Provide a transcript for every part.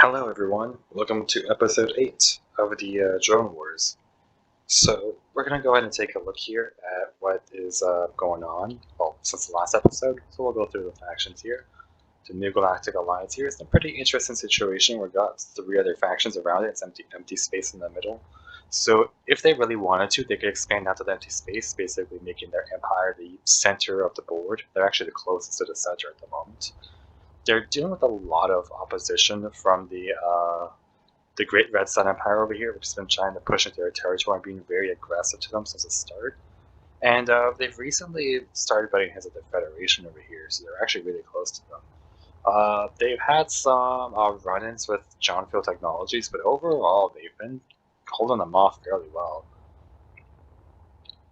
Hello everyone, welcome to episode 8 of the Drone Wars. So we're going to go ahead and take a look here at what is going on, well, since the last episode. So we'll go through the factions here. The new Galactic Alliance here is a pretty interesting situation. We've got 3 other factions around it, it's empty space in the middle. So if they really wanted to, they could expand out to the empty space, basically making their empire the center of the board. They're actually the closest to the center at the moment. They're dealing with a lot of opposition from the Great Red Sun Empire over here, which has been trying to push into their territory and being very aggressive to them since the start. And they've recently started butting heads with the Federation over here, so they're actually really close to them. They've had some run-ins with Jonfield Technologies, but overall they've been holding them off fairly well.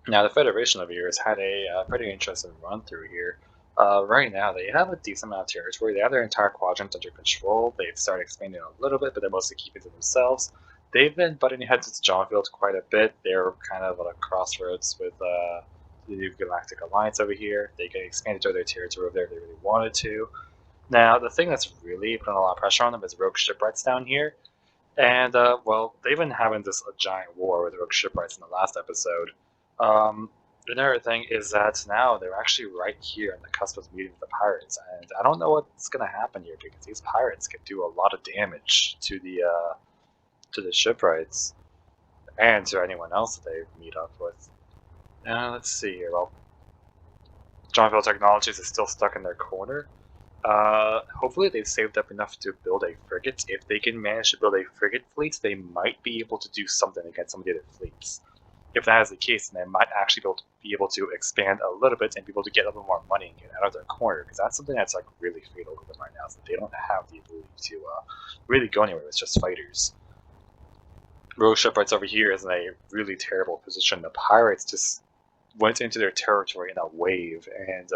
Now the Federation over here has had a pretty interesting run through here. Right now, they have a decent amount of territory. They have their entire quadrant under control. They've started expanding a little bit, but they're mostly keeping it to themselves. They've been butting heads with Jonfield quite a bit. They're kind of at a crossroads with the new Galactic Alliance over here. They can expand their territory over there if they really wanted to. Now, the thing that's really putting a lot of pressure on them is Rogue Shipwrights down here. And, well, they've been having this giant war with Rogue Shipwrights in the last episode. Another thing is that now they're actually right here on the cusp of meeting with the pirates, and I don't know what's going to happen here because these pirates can do a lot of damage to the shipwrights and to anyone else that they meet up with. Now let's see here. Well, Jonfield Technologies is still stuck in their corner. Hopefully they've saved up enough to build a frigate. If they can manage to build a frigate fleet, they might be able to do something against some of the other fleets. If that is the case, then they might actually be able to expand a little bit and be able to get a little more money and get out of their corner, because that's something that's like really fatal to them right now, is that they don't have the ability to really go anywhere with just fighters. Rogue Shipwrights over here is in a really terrible position. The pirates just went into their territory in a wave, and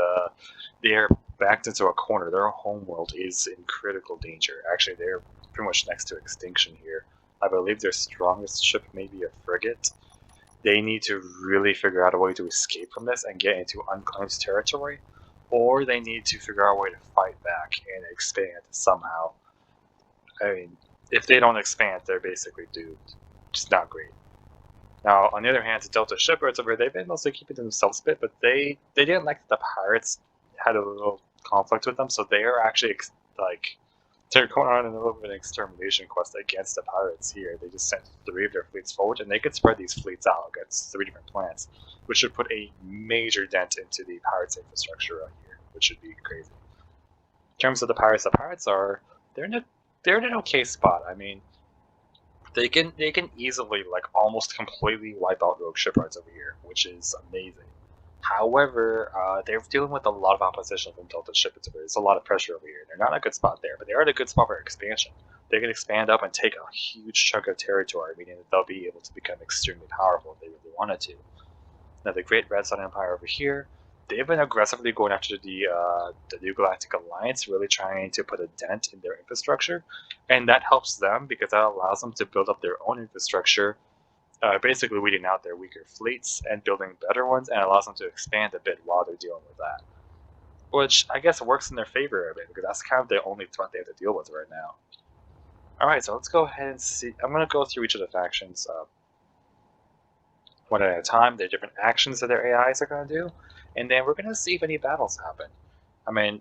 they're backed into a corner. Their homeworld is in critical danger. Actually, they're pretty much next to extinction here. I believe their strongest ship may be a frigate. They need to really figure out a way to escape from this and get into unclaimed territory, or they need to figure out a way to fight back and expand somehow. I mean, if they don't expand, they're basically doomed. Just not great. Now, on the other hand, the Delta Shipyards over here, they've been mostly keeping themselves a bit, but they didn't like that the pirates had a little conflict with them, so they are actually they're going on in a little bit of an extermination quest against the pirates here. They just sent 3 of their fleets forward, and they could spread these fleets out against 3 different planets, which should put a major dent into the pirates' infrastructure out here, which should be crazy. In terms of the pirates are they're in an okay spot. I mean, they can easily almost completely wipe out Rogue Shipyards over here, which is amazing. However, they're dealing with a lot of opposition from Delta Shipyards. There's a lot of pressure over here. They're not in a good spot there, but they are in a good spot for expansion. They can expand up and take a huge chunk of territory, meaning that they'll be able to become extremely powerful if they really wanted to. Now, the Great Red Sun Empire over here, they've been aggressively going after the new Galactic Alliance, really trying to put a dent in their infrastructure, and that helps them because that allows them to build up their own infrastructure, basically weeding out their weaker fleets and building better ones, and allows them to expand a bit while they're dealing with that. Which I guess works in their favor a bit, because that's kind of the only threat they have to deal with right now. Alright, so let's go ahead and see. I'm going to go through each of the factions one at a time, their different actions that their AIs are going to do, and then we're going to see if any battles happen. I mean,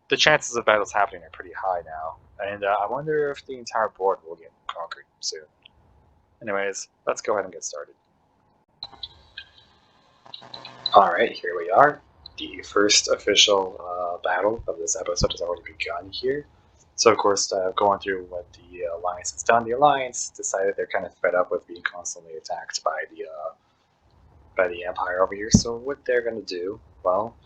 the chances of battles happening are pretty high now, and I wonder if the entire board will get conquered soon. Anyways, let's go ahead and get started. Alright, here we are. The first official battle of this episode has already begun here. So, of course, going through what the Alliance has done, the Alliance decided they're kind of fed up with being constantly attacked by the Empire over here. So what they're going to do, well,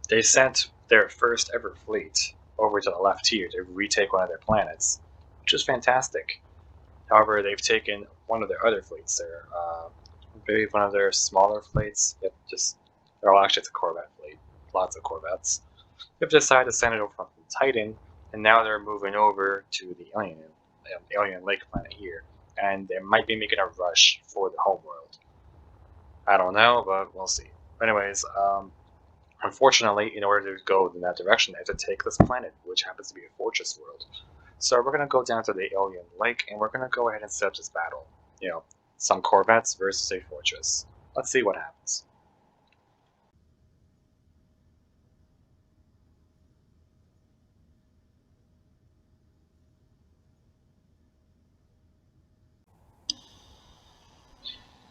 they sent their first ever fleet over to the left here to retake one of their planets, which is fantastic. However, they've taken one of their other fleets there, maybe one of their smaller fleets. Yep, actually it's a Corvette fleet, lots of Corvettes. They've decided to send it over from Titan, and now they're moving over to the Alien Lake planet here, and they might be making a rush for the homeworld. I don't know, but we'll see. Anyways, unfortunately, in order to go in that direction, they have to take this planet, which happens to be a fortress world. So we're gonna go down to the alien lake, and we're gonna go ahead and set up this battle. You know, some corvettes versus a fortress. Let's see what happens.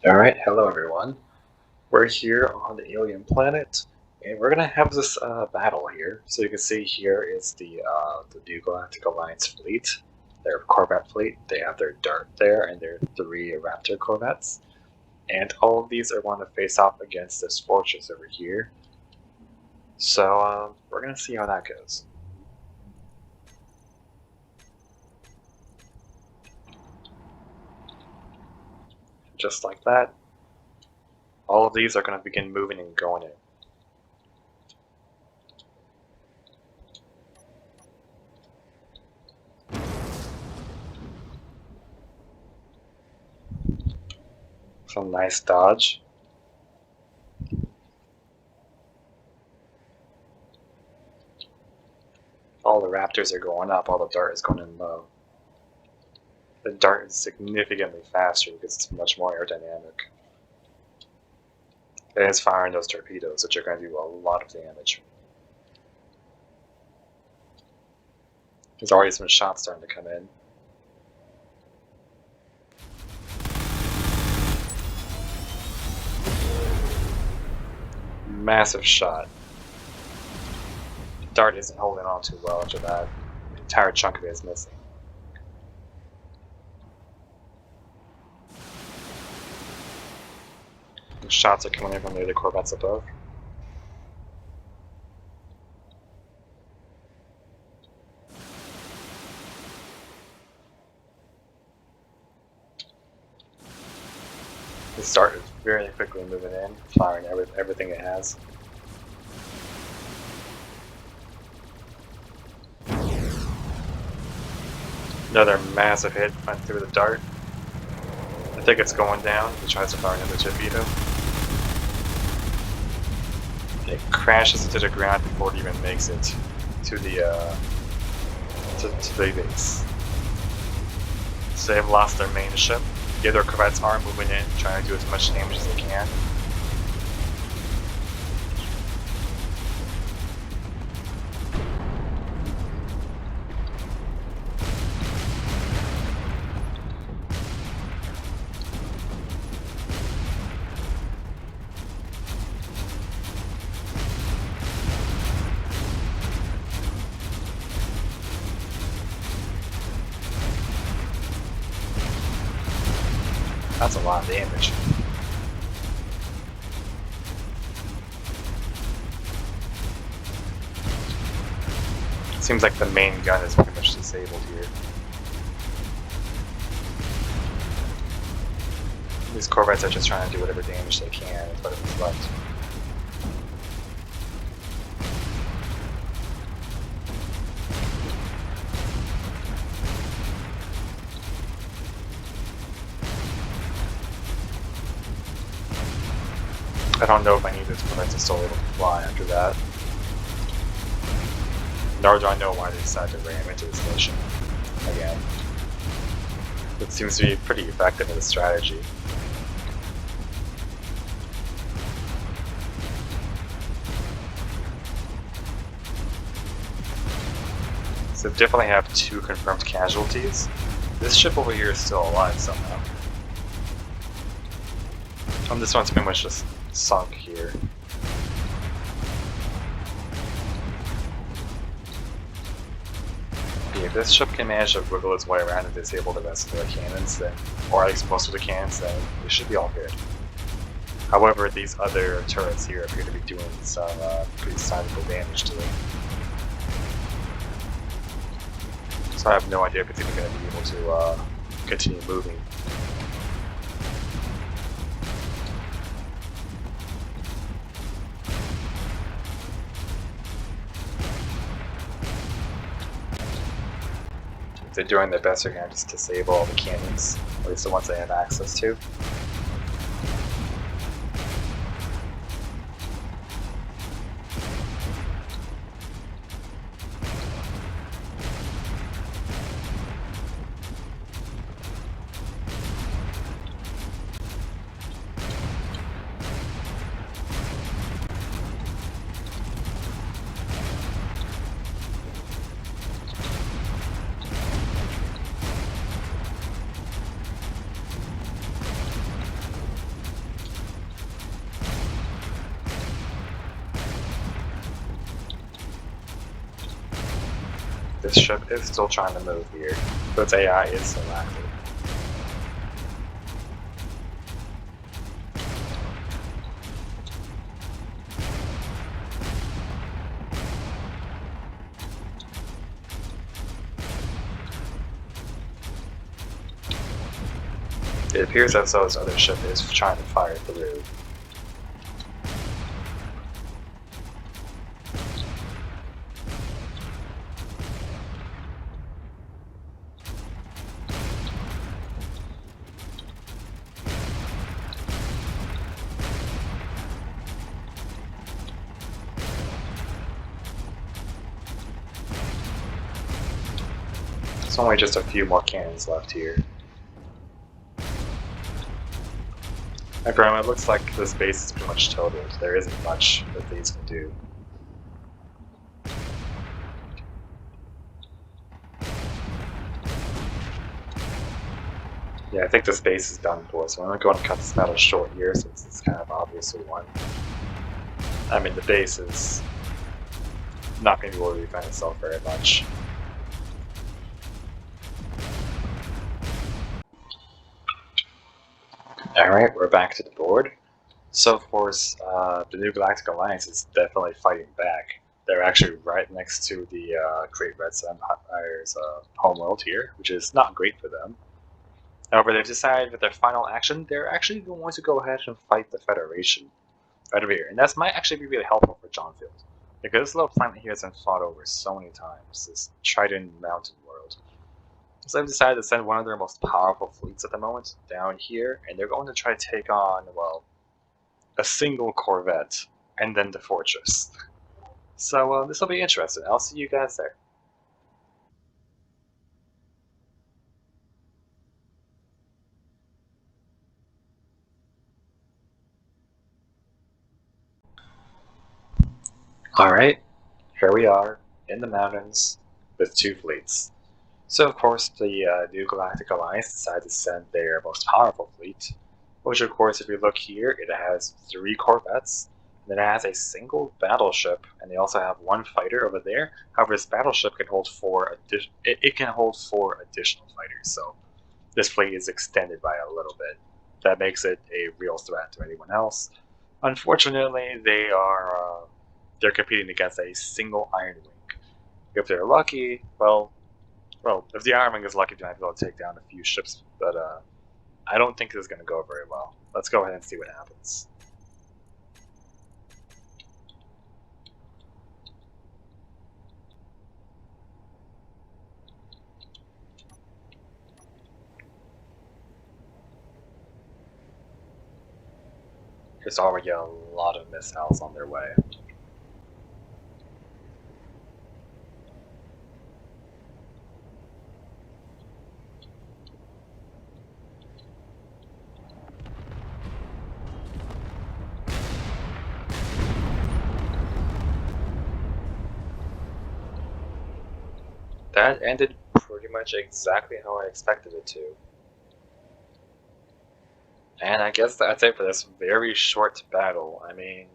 Alright, hello everyone. We're here on the alien planet, and we're gonna have this battle here. So you can see here is the new Galactic Alliance fleet, their Corvette fleet. They have their Dart there and their 3 Raptor Corvettes, and all of these are going to face off against this fortress over here. So we're gonna see how that goes. Just like that, all of these are going to begin moving and going in. Some nice dodge. All the Raptors are going up, all the Dart is going in low. The Dart is significantly faster because it's much more aerodynamic. It is firing those torpedoes, which are going to do a lot of damage. There's already some shots starting to come in. Massive shot. Dart isn't holding on too well after that. The entire chunk of it is missing. The shots are coming in from the other corvettes above. The Dart is very quickly moving in, firing everything it has. Another massive hit went through the Dart. I think it's going down. He tries to fire another torpedo. It crashes into the ground before it even makes it to the base. So they've lost their main ship. The other corvettes are moving in, trying to do as much damage as they can. That's a lot of damage. Seems like the main gun is pretty much disabled here. These corvettes are just trying to do whatever damage they can with whatever's left. I don't know if any of these corvettes are still able to fly after that. Nor do I know why they decided to ram into the station again. It seems to be pretty effective as a strategy. So definitely have 2 confirmed casualties. This ship over here is still alive somehow. This one's pretty much just sunk here. If this ship can manage to wiggle its way around and disable the rest of the cannons, then, or at least most of the cannons, then it should be all good. However, these other turrets here appear to be doing some pretty sizable damage to it. So I have no idea if it's even going to be able to continue moving. They're doing their best, they're going to just disable all the cannons, at least the ones they have access to. This ship is still trying to move here, but its AI is still active. It appears as though this other ship is trying to fire through. There's only just a few more cannons left here. And from it looks like this base is pretty much totaled. There isn't much that these can do. Yeah, I think this base is done for, so I'm going to go and cut this battle short here since it's kind of obviously won. I mean, the base is not going to be able to defend itself very much. Alright, we're back to the board. So, of course, the new Galactic Alliance is definitely fighting back. They're actually right next to the Great Red Sun Empire's homeworld here, which is not great for them. However, they've decided with their final action, they're actually going to go ahead and fight the Federation right over here. And that might actually be really helpful for Jonfield, because this little planet here has been fought over so many times, this Trident Mountain world. So they've decided to send one of their most powerful fleets at the moment down here, and they're going to try to take on, well, a single corvette, and then the fortress. So this will be interesting. I'll see you guys there. Alright, here we are, in the mountains, with two fleets. So of course the new Galactic Alliance decided to send their most powerful fleet, which of course if you look here, it has 3 corvettes, and then it has a single battleship, and they also have 1 fighter over there. However, this battleship can hold 4 it can hold 4 additional fighters, so this fleet is extended by a little bit. That makes it a real threat to anyone else. Unfortunately, they're competing against a single Iron Wing. If they're lucky, well, if the Iron Wing is lucky, they might be able to take down a few ships, but I don't think this is going to go very well. Let's go ahead and see what happens. There's already a lot of missiles on their way. That ended pretty much exactly how I expected it to. And I guess that's it for this very short battle. I mean,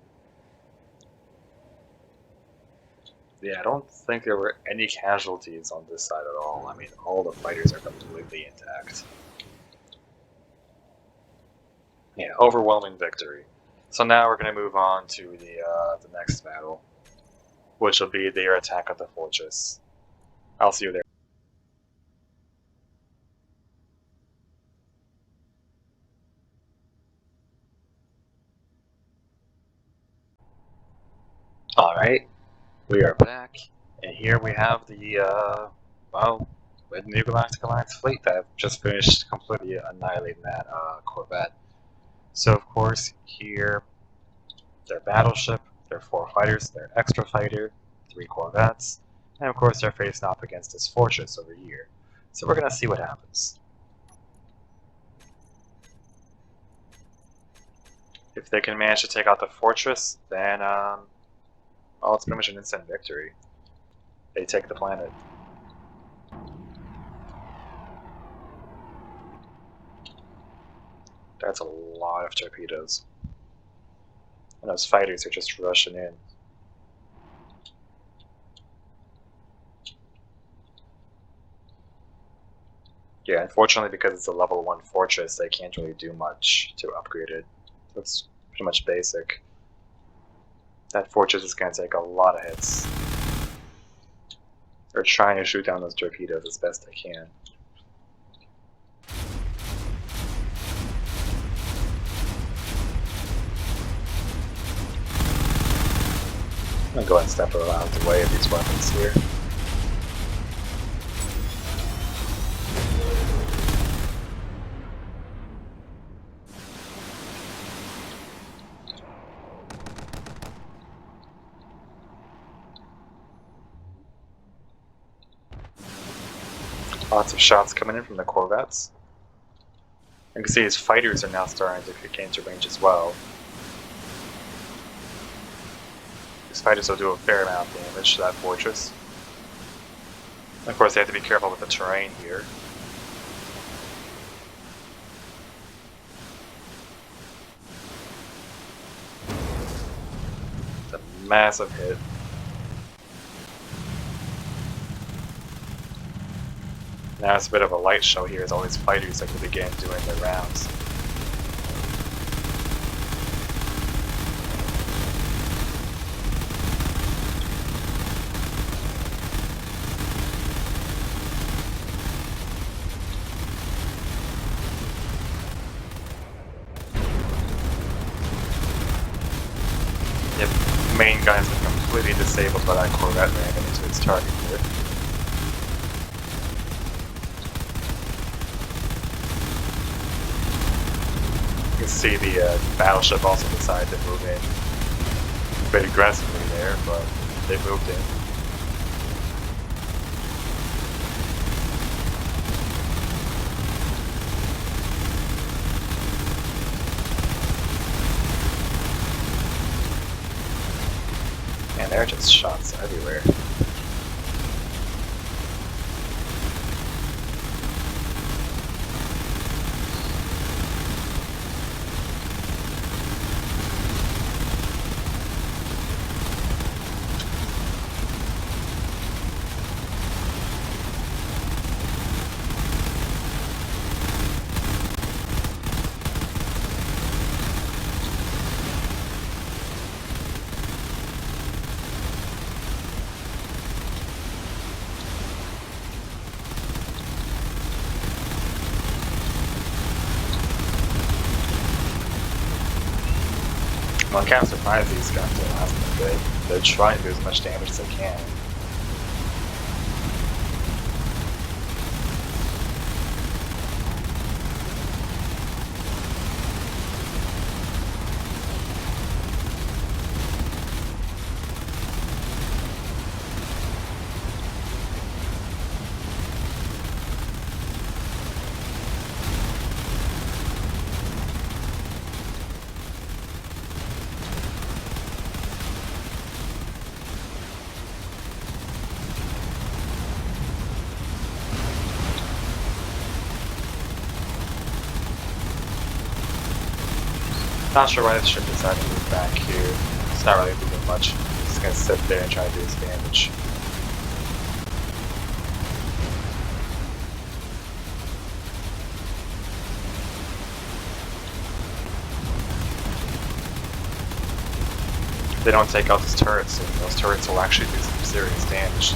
yeah, I don't think there were any casualties on this side at all. I mean, all the fighters are completely intact. Yeah, overwhelming victory. So now we're going to move on to the next battle, which will be their attack on the fortress. I'll see you there. Alright, we are back, and here we have the new Galactic Alliance fleet that just finished completely annihilating that corvette. So of course, here, their battleship, their 4 fighters, their extra fighter, 3 corvettes, and of course they're facing off against this fortress over here. So we're gonna see what happens. If they can manage to take out the fortress, then well, it's pretty much an instant victory. They take the planet. That's a lot of torpedoes. And those fighters are just rushing in. Yeah, unfortunately, because it's a level 1 fortress, they can't really do much to upgrade it. It's pretty much basic. That fortress is going to take a lot of hits. They're trying to shoot down those torpedoes as best they can. I'm going to go ahead and step out of the way of these weapons here. Lots of shots coming in from the corvettes. You can see his fighters are now starting to kick into range as well. These fighters will do a fair amount of damage to that fortress. Of course, they have to be careful with the terrain here. It's a massive hit. Now it's a bit of a light show here as all these fighters are going to begin doing their rounds. Yep, the main gun has been completely disabled by that corvette ramming into its target here. You can see the battleship also decided to move in a bit aggressively there, but they moved in. And there are just shots everywhere. I'm kind of surprised these guns are lasting good. They're trying to do as much damage as they can. Not sure why this ship decided to move back here. It's not really moving much. It's just gonna sit there and try to do its damage. If they don't take out those turrets, those turrets will actually do some serious damage.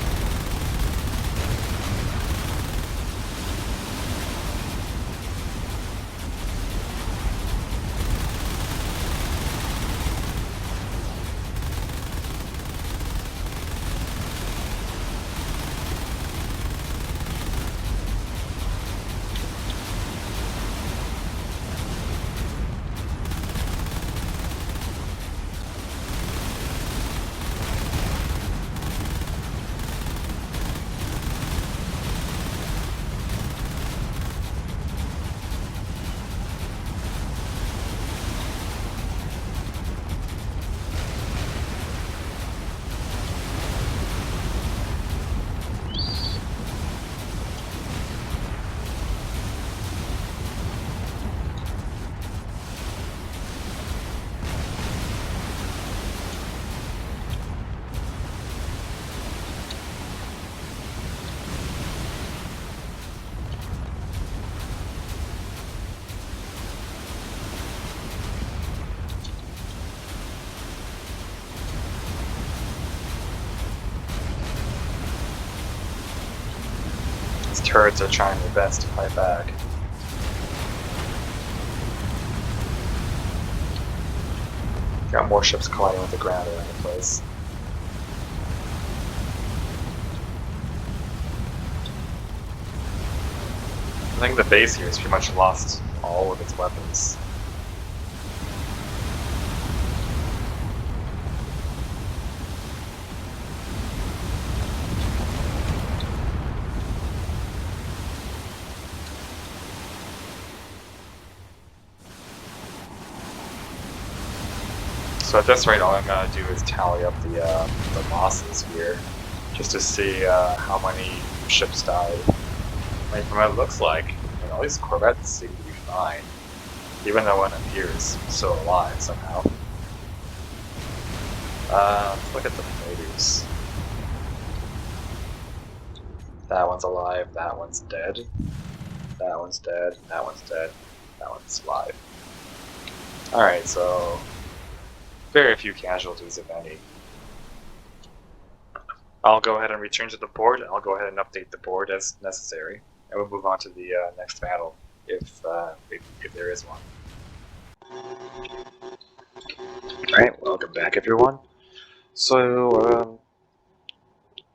turrets are trying their best to fight back. Got more ships colliding with the ground around the place. I think the base here has pretty much lost all of its weapons. So at this rate, all I'm going to do is tally up the losses here, just to see how many ships died. I mean, from what it looks like, all these corvettes seem to be fine, even though one appears still alive somehow. Let's look at the freighters. That one's alive, that one's dead, that one's dead, that one's dead, that one's alive. Alright, so very few casualties, if any. I'll go ahead and return to the board, and I'll go ahead and update the board as necessary, and we'll move on to the next battle, if there is one. Alright, welcome back everyone. So,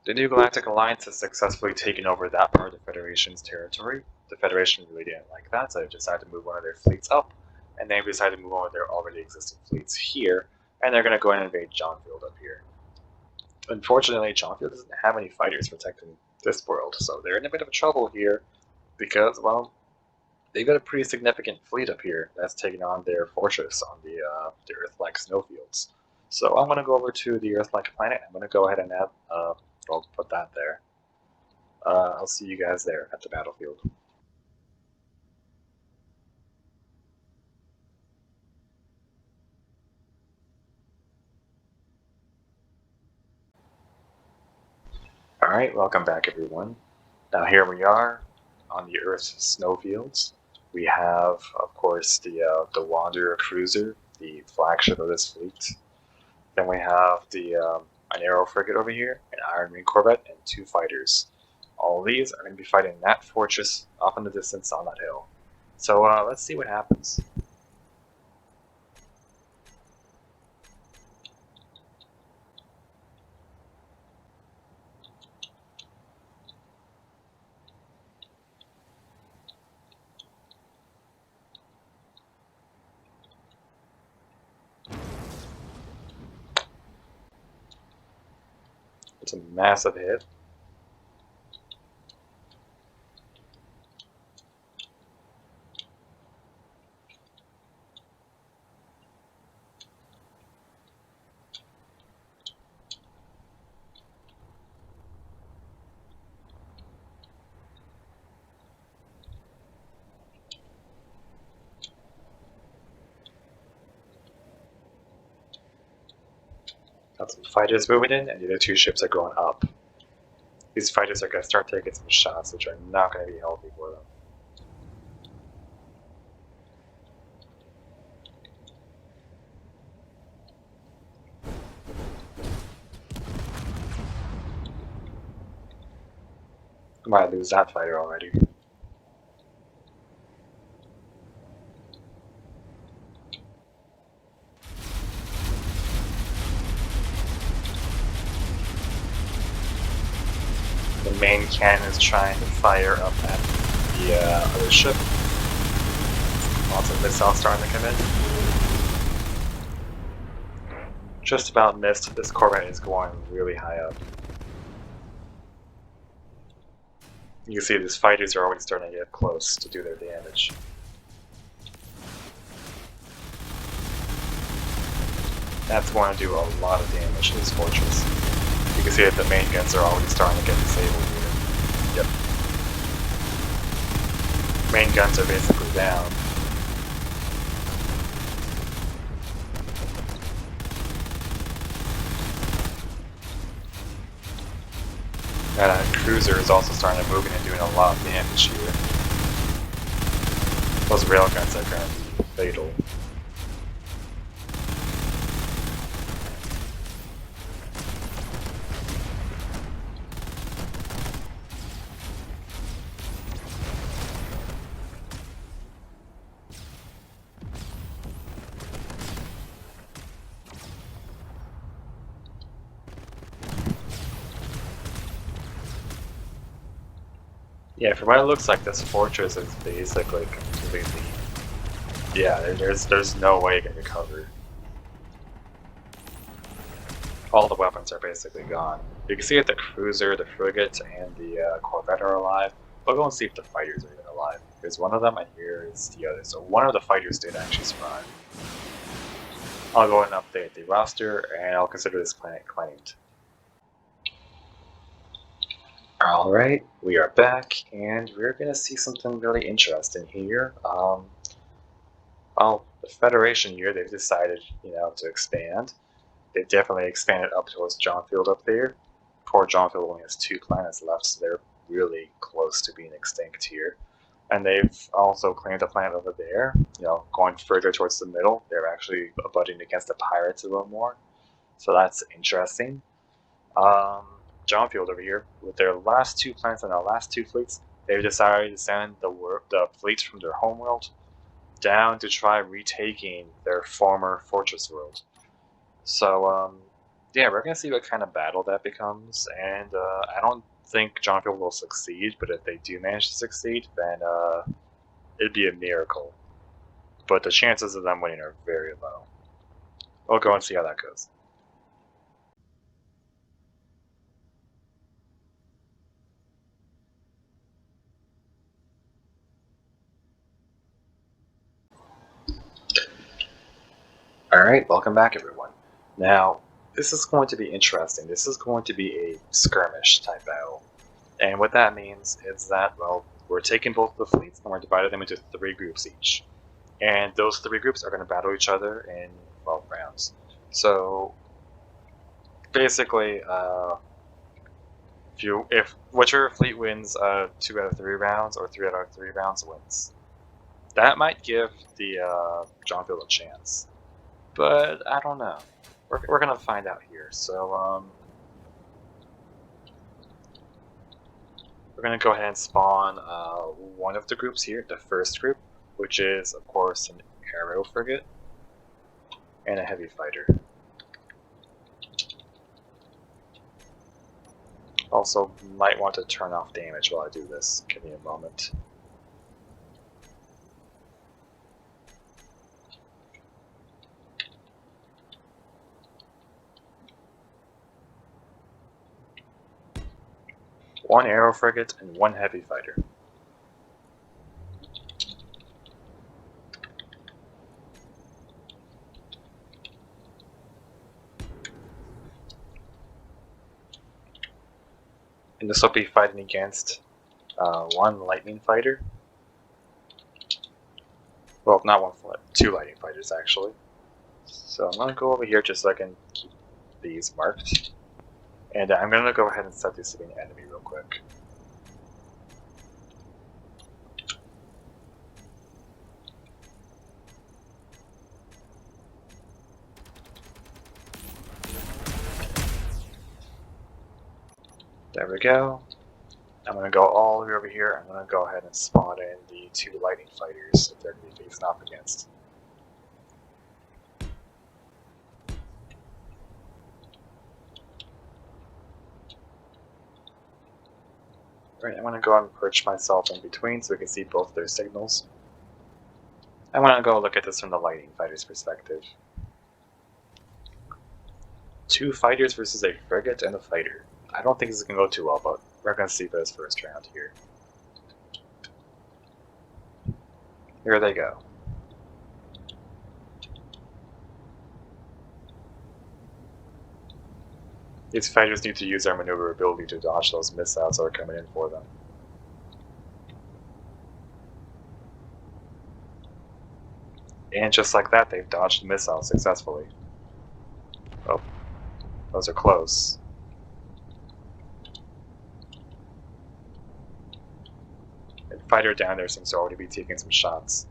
the new Galactic Alliance has successfully taken over that part of the Federation's territory. The Federation really didn't like that, so they decided to move one of their fleets up, and they decided to move one of their already existing fleets here, and they're going to go and invade Jonfield up here. Unfortunately, Jonfield doesn't have any fighters protecting this world, so they're in a bit of trouble here, because, well, they've got a pretty significant fleet up here that's taking on their fortress on the Earth-like snowfields. So I'm going to go over to the Earth-like planet. I'm going to go ahead and add, I'll put that there. I'll see you guys there at the battlefield. Alright, welcome back everyone. Now here we are on the Earth's snowfields. We have, of course, the Wanderer cruiser, the flagship of this fleet. Then we have the an Aero frigate over here, an Iron Marine corvette, and 2 fighters. All of these are going to be fighting that fortress off in the distance on that hill. So let's see what happens. It's a massive hit. Got some fighters moving in, and the other 2 ships are going up. These fighters are going to start taking some shots, which are not going to be healthy for them. I might lose that fighter already. The main cannon is trying to fire up at the other ship. Lots of missiles starting to come in. Just about missed. This corvette is going really high up. You can see these fighters are already starting to get close to do their damage. That's going to do a lot of damage to this fortress. You can see that the main guns are already starting to get disabled here. Yep. Main guns are basically down. That cruiser is also starting to move in and doing a lot of damage here. Those railguns are going to be fatal. Yeah, from what it looks like, this fortress is basically completely... Yeah, there's no way it can recover. All the weapons are basically gone. You can see that the cruiser, the frigate, and the corvette are alive. But go and see if the fighters are even alive. Here's one of them, and here's the other. So one of the fighters did actually survive. I'll go and update the roster, and I'll consider this planet claimed. Alright, we are back, and we're going to see something really interesting here. Well, the Federation here, they've decided, to expand. They've definitely expanded up towards Jonfield up there. Poor Jonfield only has 2 planets left, so they're really close to being extinct here. And they've also claimed a planet over there, going further towards the middle. They're actually abutting against the pirates a little more. So that's interesting. Jonfield over here, with their last 2 planets and their last 2 fleets, they've decided to send the fleets from their homeworld down to try retaking their former fortress world. So, yeah, we're going to see what kind of battle that becomes, and I don't think Jonfield will succeed, but if they do manage to succeed, then it'd be a miracle. But the chances of them winning are very low. We'll go and see how that goes. Alright, welcome back everyone. Now, this is going to be interesting. This is going to be a skirmish type battle. And what that means is that, well, we're taking both the fleets and we're dividing them into 3 groups each. And those 3 groups are going to battle each other in 12 rounds. So, basically, if whichever fleet wins 2 out of 3 rounds or 3 out of 3 rounds wins, that might give the Jonfield a chance. But I don't know. We're gonna find out here. So we're gonna go ahead and spawn one of the groups here, the first group, which is of course an aero frigate and a heavy fighter. Also, might want to turn off damage while I do this. Give me a moment. One aero frigate and 1 heavy fighter. And this will be fighting against 1 lightning fighter. Well, not 1, 2 lightning fighters actually. So I'm going to go over here just so I can keep these marked. And I'm going to go ahead and set this to be an enemy real quick. There we go. I'm going to go all the way over here. I'm going to go ahead and spawn in the 2 lightning fighters that they're going to be facing off against. Alright, I'm going to go and perch myself in between so we can see both their signals. I want to go look at this from the lightning fighter's perspective. 2 fighters versus a frigate and a fighter. I don't think this is going to go too well, but we're going to see for this first round here. Here they go. These fighters need to use their maneuverability to dodge those missiles that are coming in for them. And just like that, they've dodged the missiles successfully. Oh, those are close. And fighter down there seems to already be taking some shots.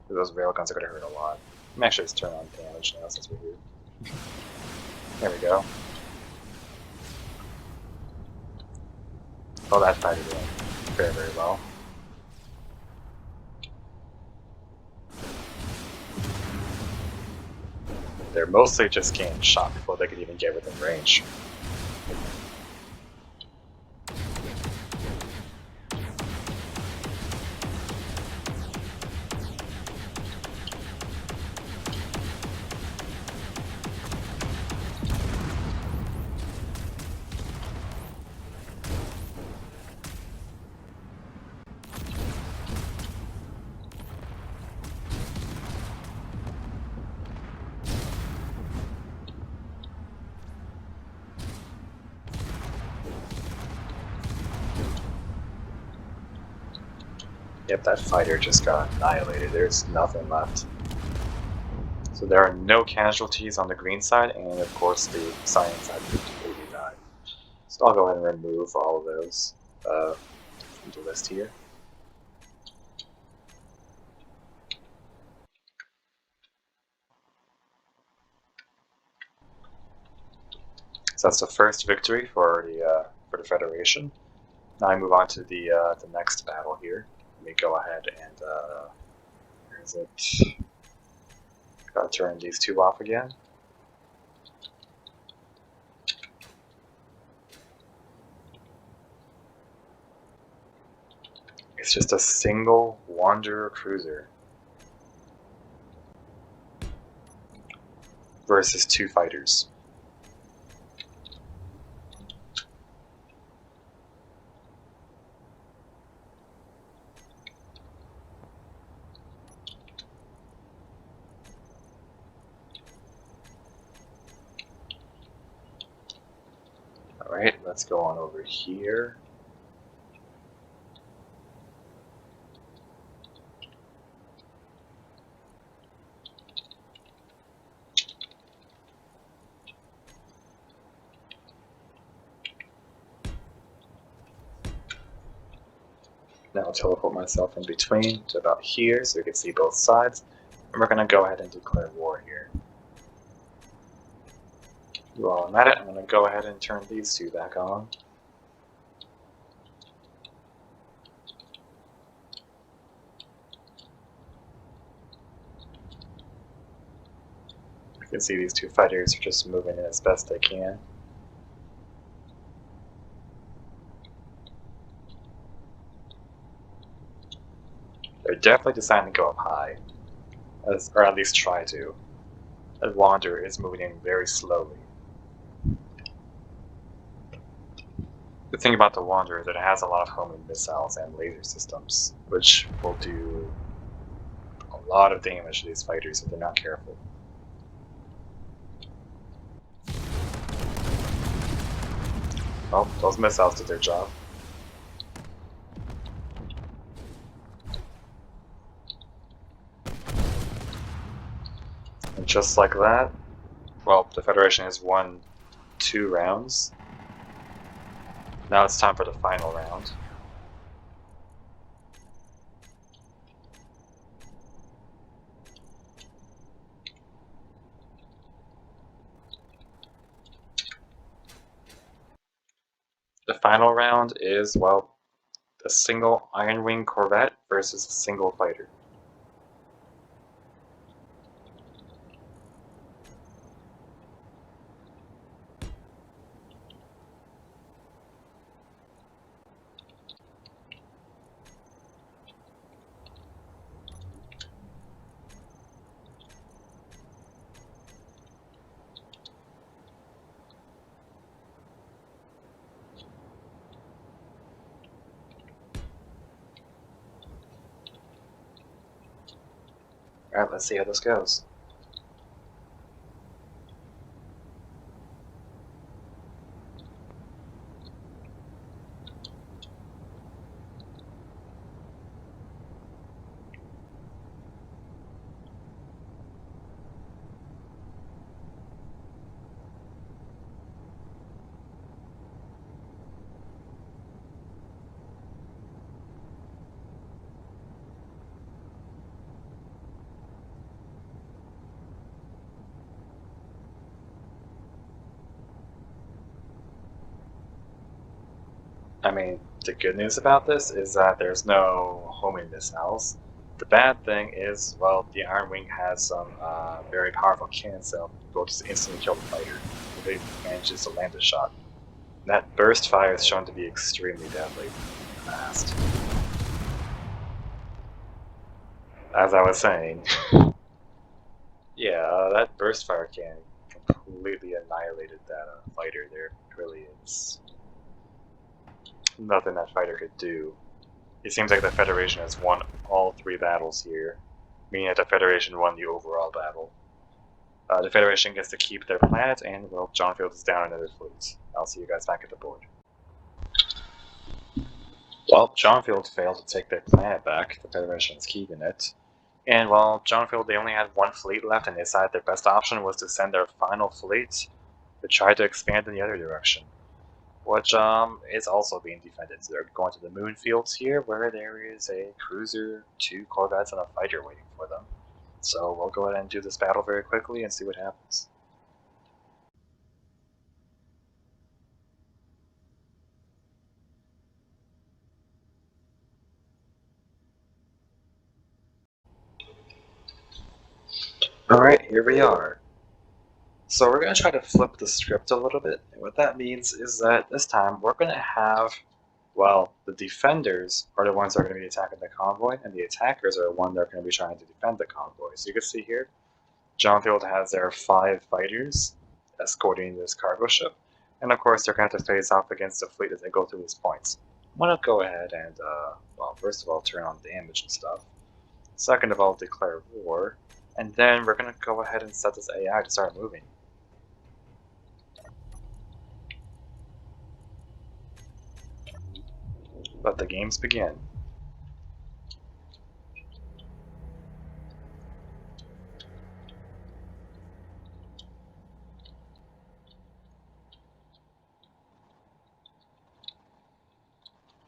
Those railguns are going to hurt a lot. I'm actually just turn on damage now since we're here. There we go. Oh, that fighter doing very, very well. They're mostly just getting shot before they could even get within range. Yep, that fighter just got annihilated. There's nothing left. So there are no casualties on the green side, and of course the cyan side completely died. So I'll go ahead and remove all of those from the list here. So that's the first victory for the Federation. Now I move on to the next battle here. Let me go ahead and where is it? Gotta turn these two off again. It's just a single Wanderer cruiser versus two fighters. Alright, let's go on over here. Now I'll teleport myself in between to about here so you can see both sides. And we're going to go ahead and declare war here. While I'm at it, I'm going to go ahead and turn these two back on. You can see these two fighters are just moving in as best they can. They're definitely deciding to go up high, or at least try to. That Wanderer is moving in very slowly. The thing about the Wanderer is that it has a lot of homing missiles and laser systems, which will do a lot of damage to these fighters if they're not careful. Well, those missiles did their job. And just like that, well, the Federation has won 2 rounds. Now it's time for the final round. The final round is, well, a single Iron Wing corvette versus a single fighter. Alright, let's see how this goes. I mean, the good news about this is that there's no homing missiles. The bad thing is, well, the Iron Wing has some very powerful cannons that will just instantly kill the fighter if it manages to land a shot. And that burst fire is shown to be extremely deadly fast. As I was saying, yeah, that burst fire cannon completely annihilated that fighter there. It really is nothing that fighter could do. It seems like the Federation has won all 3 battles here, meaning that the Federation won the overall battle. The Federation gets to keep their planet, and, well, Jonfield is down another fleet. I'll see you guys back at the board. Well, Jonfield failed to take their planet back. The Federation's keeping it. And while Jonfield, they only had one fleet left, and they decided their best option was to send their final fleet to try to expand in the other direction, which is also being defended. So they're going to the moon fields here, where there is a cruiser, 2 corvettes, and a fighter waiting for them. So we'll go ahead and do this battle very quickly and see what happens. Alright, here we are. So we're going to try to flip the script a little bit. And what that means is that this time we're going to have, well, the defenders are the ones that are going to be attacking the convoy, and the attackers are the ones that are going to be trying to defend the convoy. So you can see here, Jonfield has their 5 fighters escorting this cargo ship, and of course they're going to have to face off against the fleet as they go through these points. I'm going to go ahead and, well, first of all, turn on damage and stuff. Second of all, declare war, and then we're going to go ahead and set this AI to start moving. Let the games begin.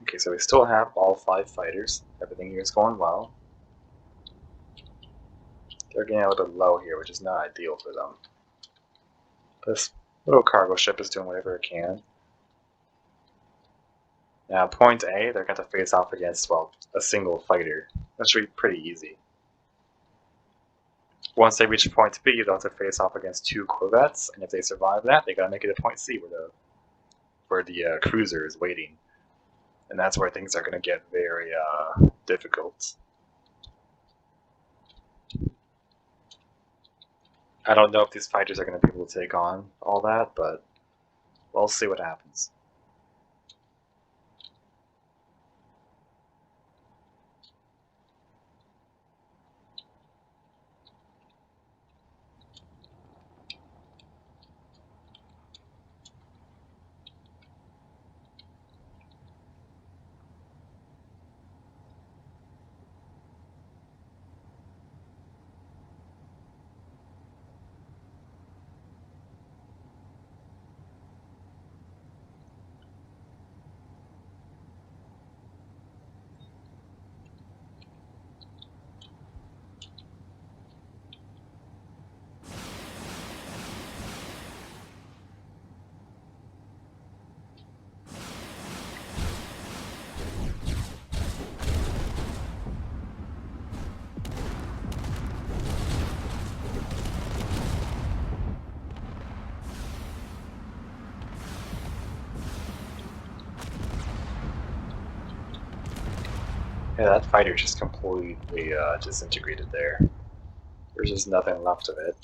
Okay, so we still have all 5 fighters. Everything here is going well. They're getting a little bit low here, which is not ideal for them. This little cargo ship is doing whatever it can. Now, point A, they're going to face off against, well, a single fighter. That should be pretty easy. Once they reach point B, they'll have to face off against 2 corvettes, and if they survive that, they gotta make it to point C, where the cruiser is waiting. And that's where things are gonna get very difficult. I don't know if these fighters are gonna be able to take on all that, but we'll see what happens. Yeah, that fighter just completely disintegrated there. There's just nothing left of it.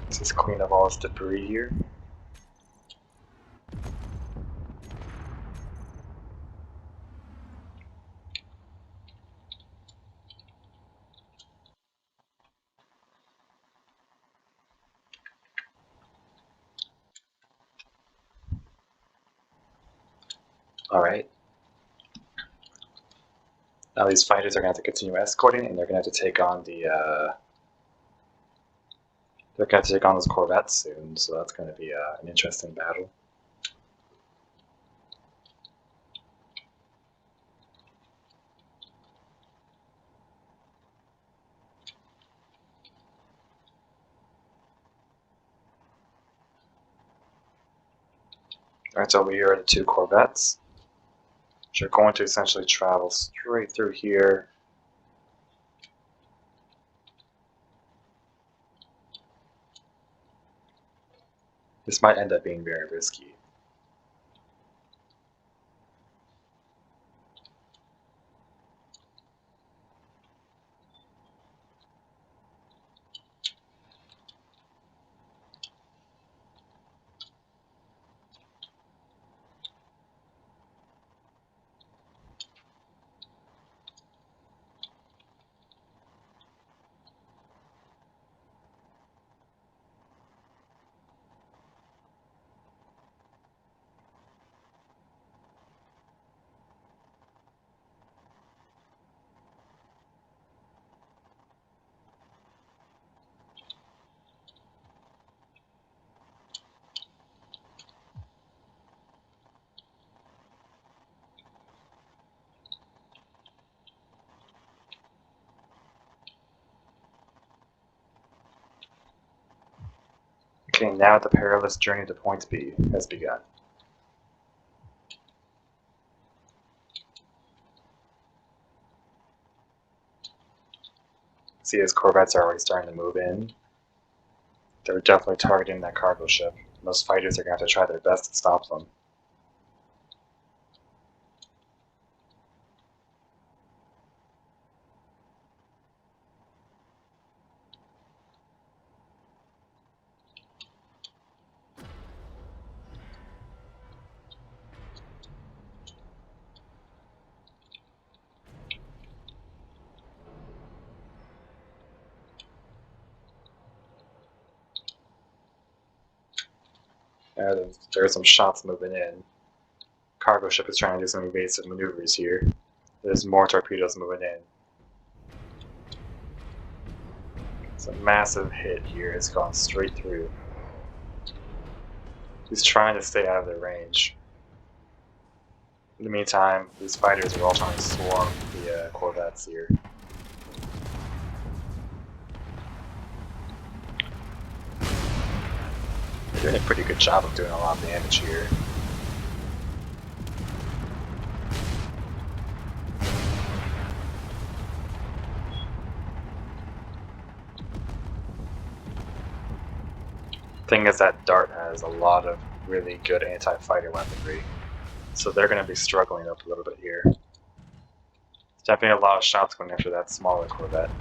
Let's just clean up all this debris here. Alright. Now these fighters are going to have to continue escorting, and they're going to have to take on they're going to take on those corvettes soon, so that's going to be an interesting battle. Alright, so over here are the 2 corvettes, which are going to essentially travel straight through here. This might end up being very risky. Okay, now the perilous journey to Point B has begun. See, his corvettes are already starting to move in. They're definitely targeting that cargo ship. Those fighters are going to have to try their best to stop them. There are some shots moving in. Cargo ship is trying to do some evasive maneuvers here. There's more torpedoes moving in. It's a massive hit here. It's gone straight through. He's trying to stay out of their range. In the meantime, these fighters are all trying to swarm the corvettes here. They're doing a pretty good job of doing a lot of damage here. Thing is that Dart has a lot of really good anti-fighter weaponry, so they're going to be struggling up a little bit here. There's definitely a lot of shots going after that smaller corvette.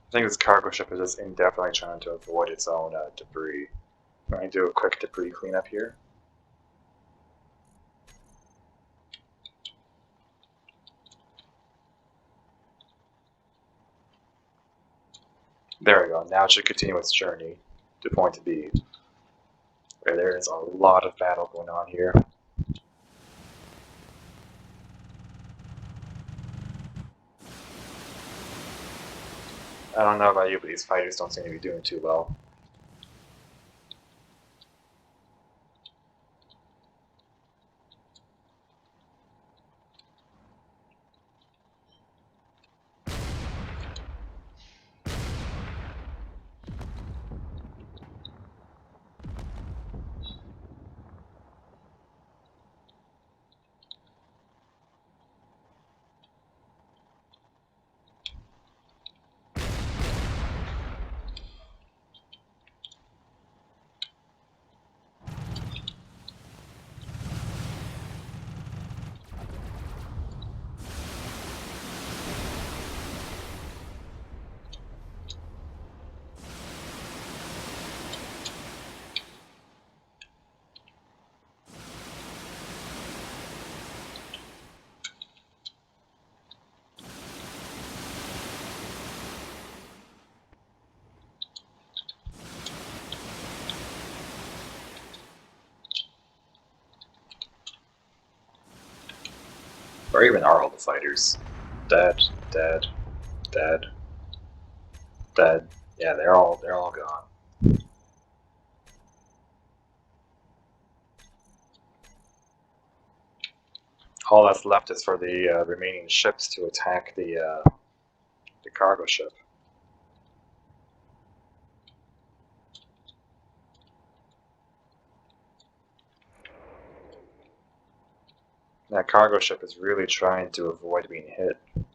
I think this cargo ship is just indefinitely trying to avoid its own debris. I'm going to do a quick debris cleanup here. There we go. Now it should continue its journey to Point B, where there is a lot of battle going on here. I don't know about you, but these fighters don't seem to be doing too well. Where even are all the fighters? Dead, dead, dead, dead. Yeah, they're all gone. All that's left is for the remaining ships to attack the cargo ship. That cargo ship is really trying to avoid being hit. I'm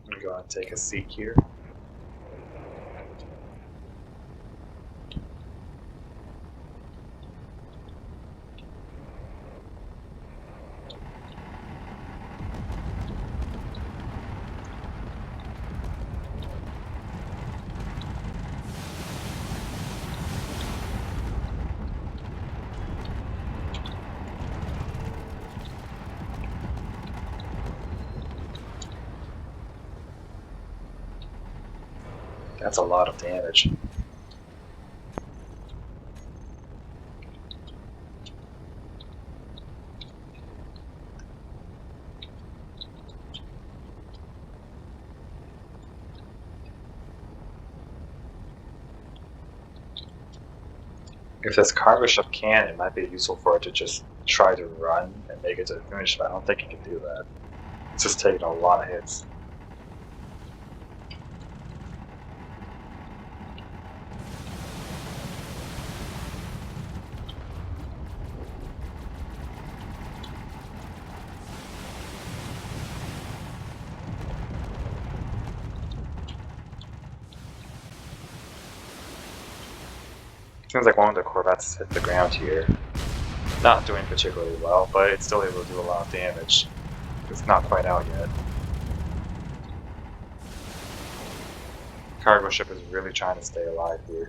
going to go and take a seat here. That's a lot of damage. If this cargo ship can, it might be useful for it to just try to run and make it to the finish, but I don't think it can do that. It's just taking a lot of hits. Seems like one of the corvettes hit the ground here. Not doing particularly well, but it's still able to do a lot of damage. It's not quite out yet. Cargo ship is really trying to stay alive here.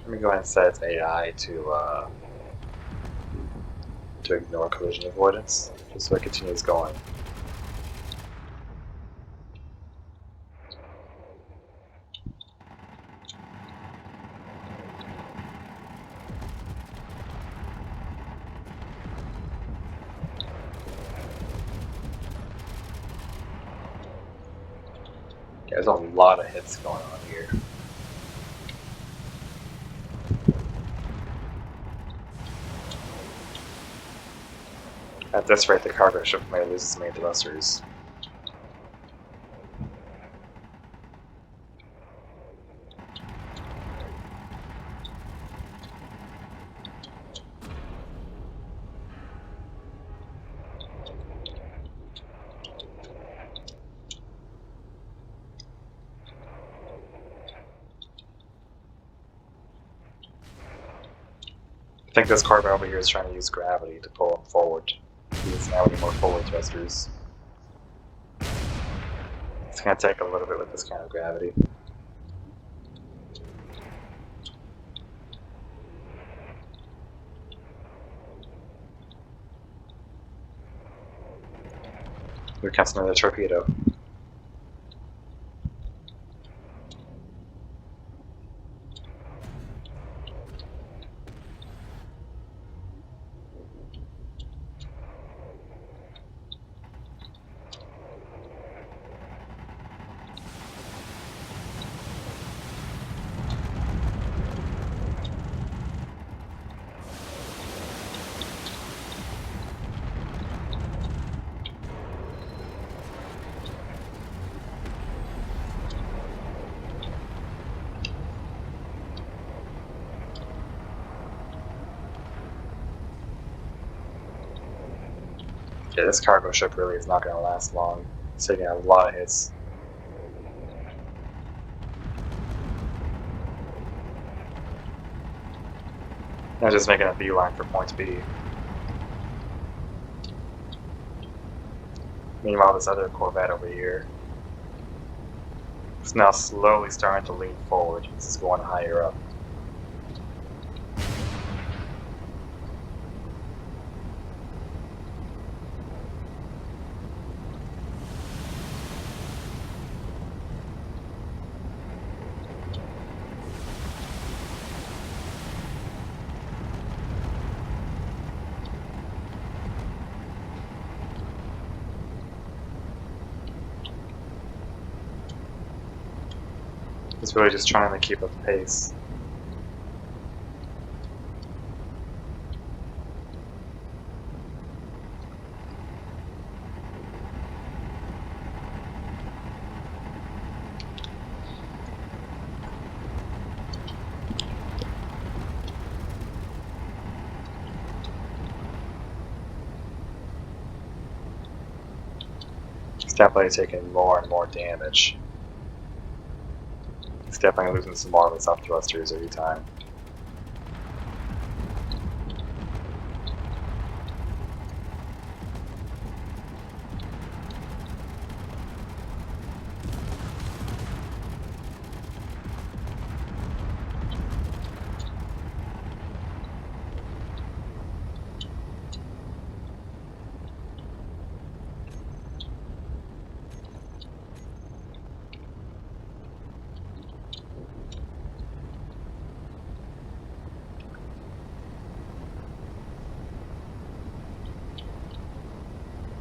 Let me go ahead and set its AI to ignore collision avoidance, just so it continues going. Yeah, there's a lot of hits going on here. At this rate, the cargo ship may lose its main thrusters. I think this corvette over here is trying to use gravity to pull him forward. He doesn't have any more forward thrusters. It's going to take a little bit with this kind of gravity. Here comes another torpedo. Yeah, this cargo ship really is not going to last long. It's taking a lot of hits. Now just making a beeline for point B. Meanwhile, this other corvette over here is now slowly starting to lean forward. This is going higher up. It's really just trying to keep up the pace. It's definitely taking more and more damage. It's definitely losing some more of its up thrusters every time.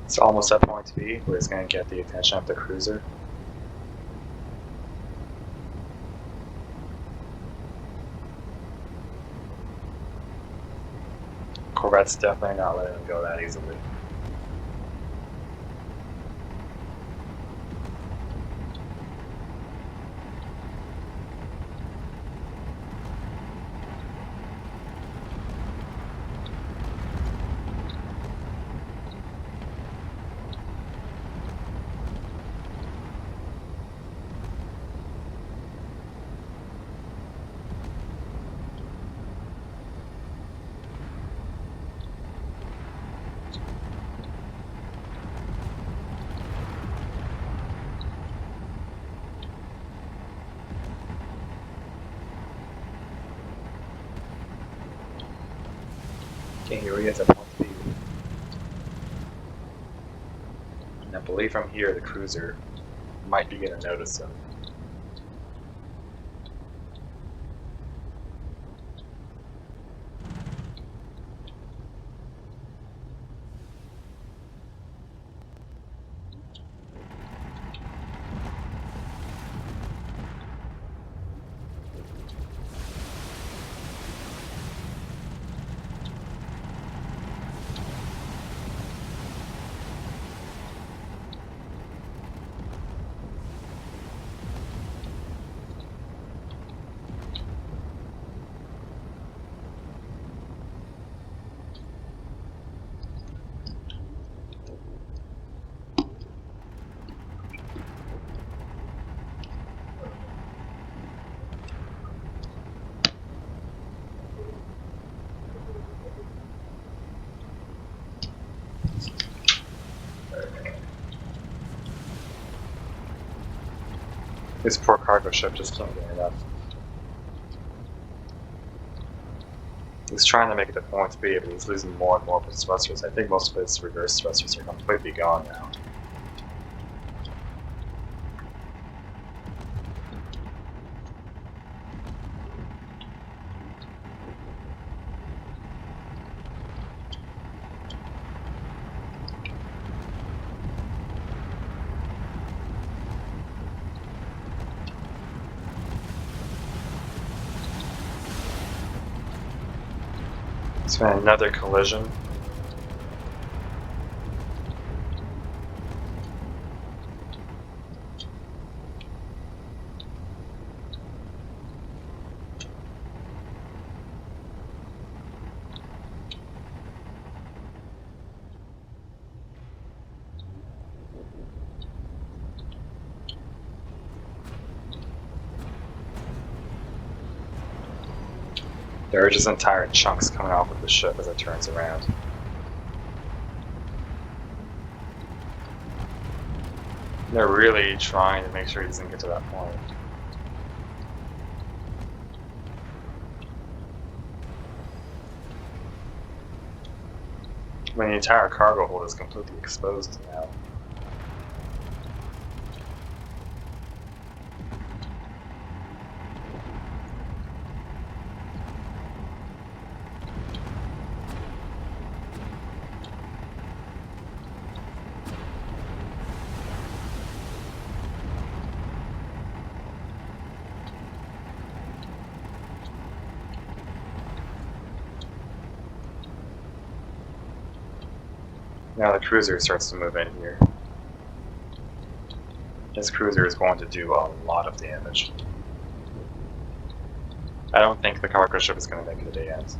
It's almost at point B, where it's going to get the attention of the cruiser. Corvette's definitely not letting him go that easily. Okay, here he is at point B. And I believe from here the cruiser might be getting a notice of. This poor cargo ship just can't get enough. He's trying to make it to point B, but he's losing more and more of his thrusters. I think most of his reverse thrusters are completely gone now. It's been another collision. There are just entire chunks coming off of the ship as it turns around. They're really trying to make sure he doesn't get to that point. I mean, the entire cargo hold is completely exposed now. Now the cruiser starts to move in here. This cruiser is going to do a lot of damage. I don't think the cargo ship is going to make it to day end.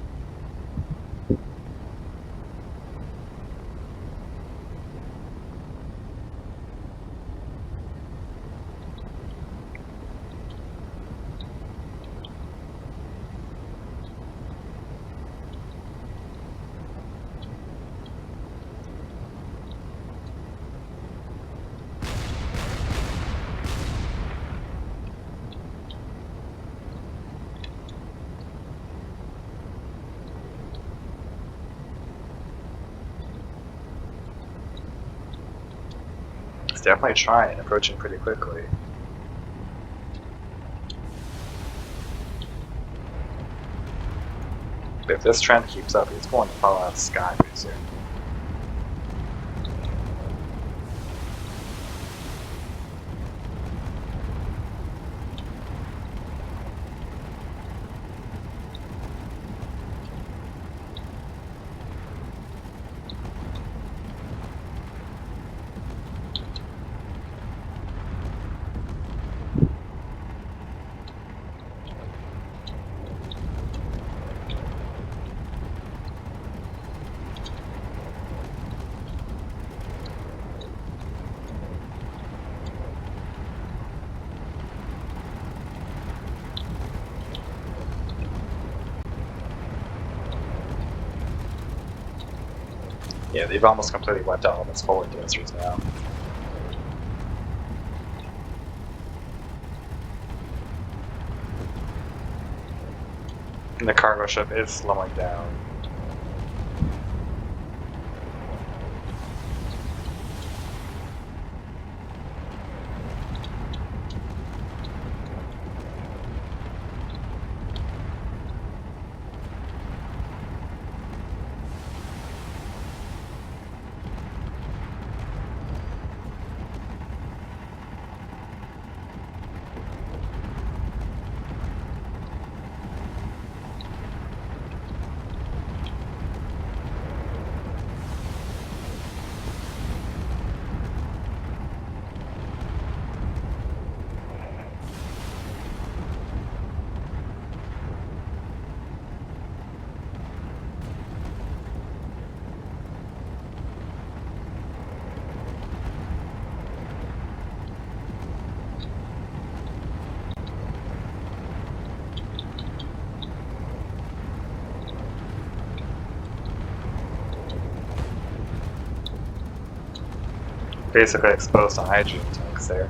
It's definitely trying and approaching pretty quickly. But if this trend keeps up, it's going to fall out of the sky pretty soon. Yeah, they've almost completely wiped out all those forward thrusters now. And the cargo ship is slowing down. Basically exposed to hydrogen tanks there.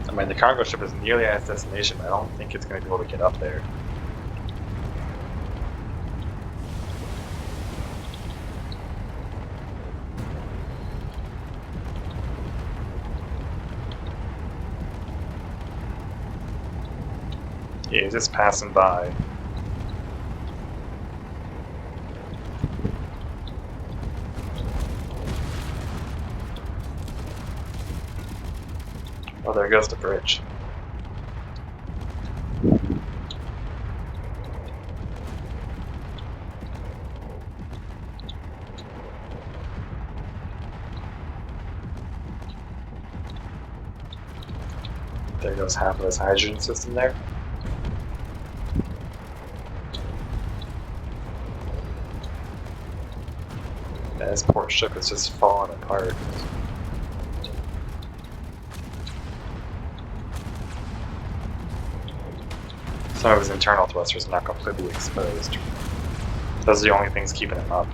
I mean, the cargo ship is nearly at its destination, but I don't think it's going to be able to get up there. Yeah, he's just passing by. Oh, there goes the bridge. There goes half of his hydrogen system there. And his port ship is just falling apart. Some of his internal thrusters are not completely exposed. Those are the only things keeping him up.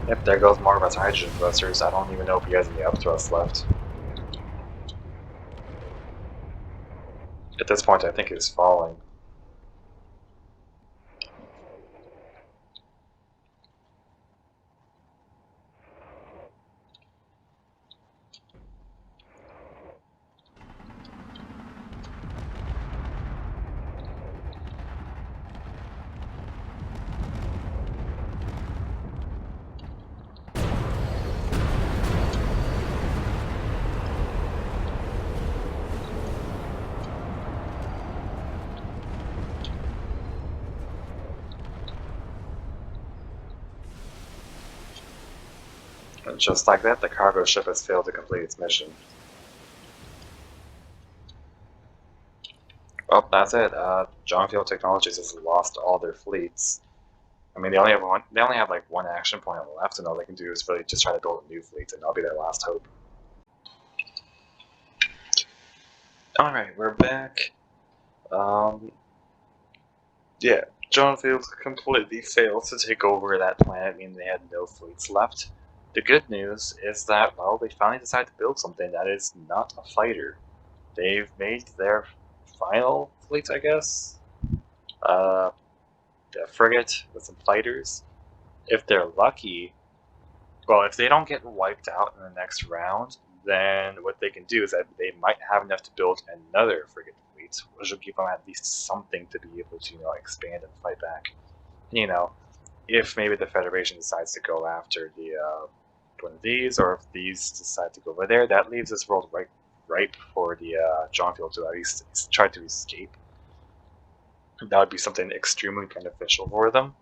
Yep, there goes more of his hydrogen thrusters. I don't even know if he has any upthrust left. At this point, I think he's falling. And just like that, the cargo ship has failed to complete its mission. Well, that's it. Jonfield Technologies has lost all their fleets. I mean, they only have one. They only have like one action point left, and all they can do is really just try to build a new fleet, and that'll be their last hope. All right, we're back. Yeah, Jonfield completely failed to take over that planet, meaning they had no fleets left. The good news is that, well, they finally decided to build something that is not a fighter. They've made their final fleet, I guess. A frigate with some fighters. If they're lucky, well, if they don't get wiped out in the next round, then what they can do is that they might have enough to build another frigate fleet, which will give them at least something to be able to, expand and fight back. If maybe the Federation decides to go after one of these, or if these decide to go over there, that leaves this world ripe for the Jonfield to at least try to escape. That would be something extremely beneficial for them.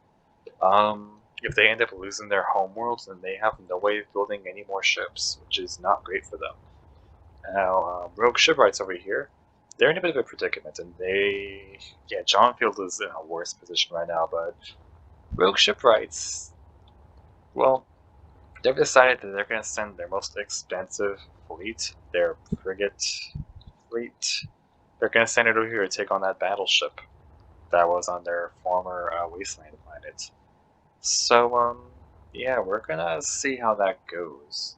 If they end up losing their homeworlds, then they have no way of building any more ships, which is not great for them. Now, Rogue Shipwrights over here, they're in a bit of a predicament, and Jonfield is in a worse position right now, but Rogue Shipwrights, well, they've decided that they're going to send their most expensive fleet, their frigate fleet. They're going to send it over here to take on that battleship that was on their former wasteland planet. So, yeah, we're going to see how that goes.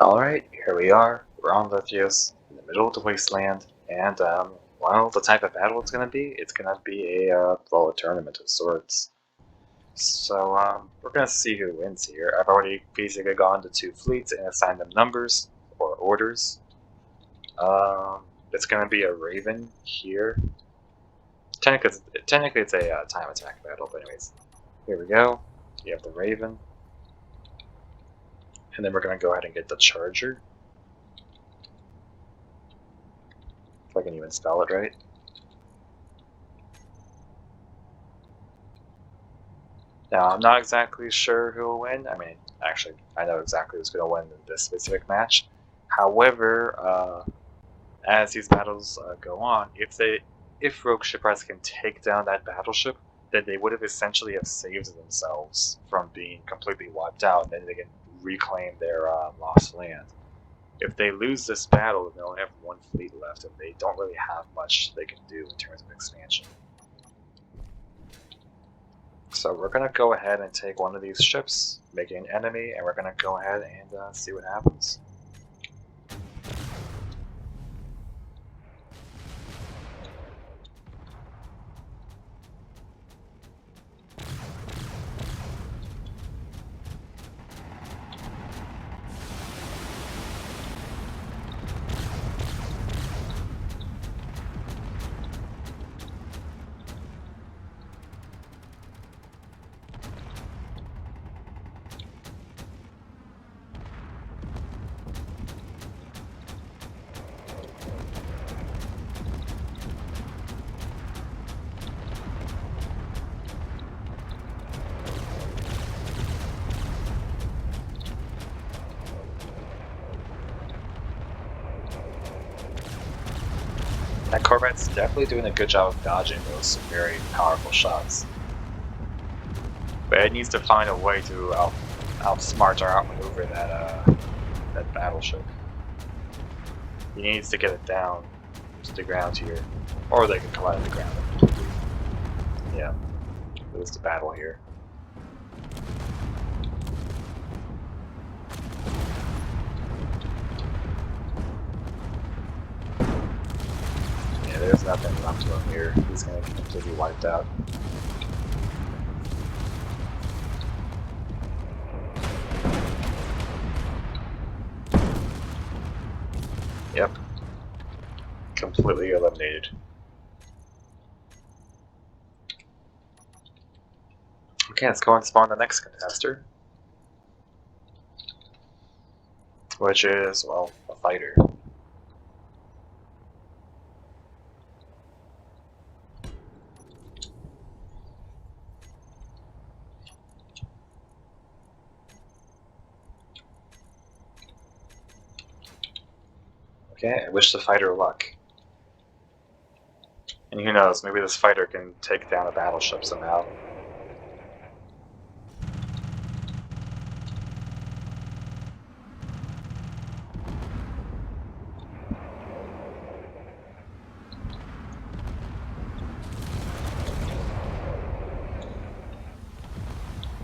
Alright, here we are. We're on Lithios, in the middle of the wasteland, and, well, the type of battle it's going to be, a tournament of sorts. So, we're going to see who wins here. I've already basically gone to 2 fleets and assigned them numbers, or orders. It's going to be a Raven here. Technically it's a time attack battle, but anyways. Here we go. You have the Raven. And then we're going to go ahead and get the Charger. If I can even spell it right. Now, I'm not exactly sure who will win. I mean, actually, I know exactly who's going to win in this specific match. However, as these battles go on, if Rogue Shipwrights can take down that battleship, then they would have essentially have saved themselves from being completely wiped out, and then they can reclaim their lost land. If they lose this battle, then they only have 1 fleet left, and they don't really have much they can do in terms of expansion. So we're going to go ahead and take one of these ships, make it an enemy, and we're going to go ahead and see what happens. That Corvette's definitely doing a good job of dodging those very powerful shots. But it needs to find a way to outsmart or outmaneuver that battleship. He needs to get it down to the ground here. Or they can collide the ground completely. Yeah. Lose the battle here. There's nothing left to him here. He's going to be completely wiped out. Yep. Completely eliminated. Okay, let's go and spawn the next contester. Which is, well, a fighter. Okay, I wish the fighter luck. And who knows, maybe this fighter can take down a battleship somehow.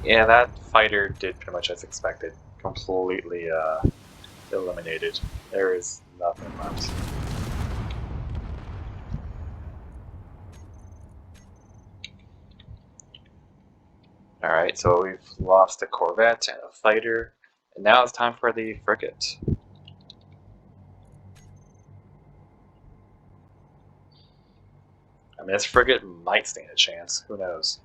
Yeah, that fighter did pretty much as expected. Completely eliminated. There is nothing left. Alright, so we've lost a corvette and a fighter, and now it's time for the frigate. I mean, this frigate might stand a chance. Who knows?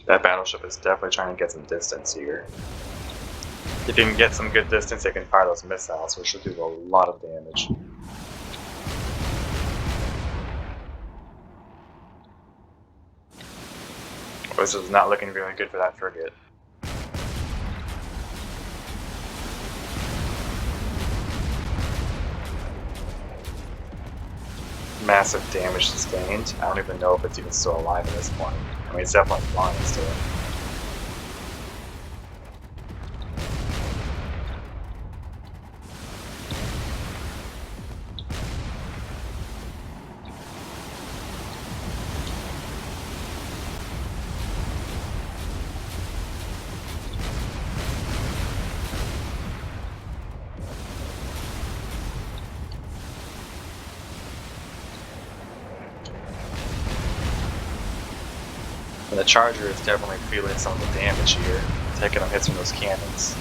That battleship is definitely trying to get some distance here. If you can get some good distance, they can fire those missiles, which should do a lot of damage. This is not looking really good for that frigate. Massive damage sustained. I don't even know if it's even still alive at this point. I mean, it's definitely flying still. And the Charger is definitely feeling some of the damage here, taking them hits from those cannons.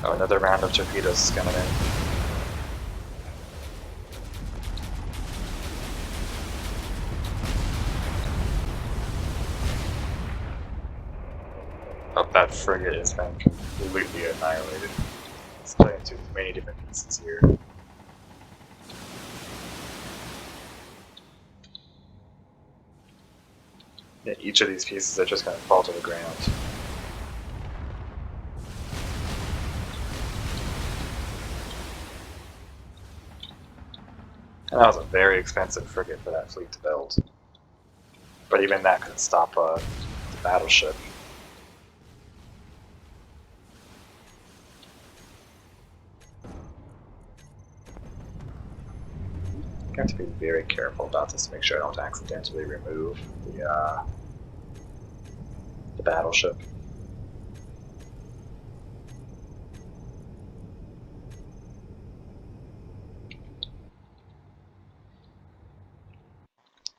Oh, another round of torpedoes is coming in. Oh, that frigate has been completely annihilated. Split into many different pieces here. Yeah, each of these pieces are just going to fall to the ground. And that was a very expensive frigate for that fleet to build. But even that couldn't stop the battleship. I have to be very careful about this to make sure I don't accidentally remove the battleship.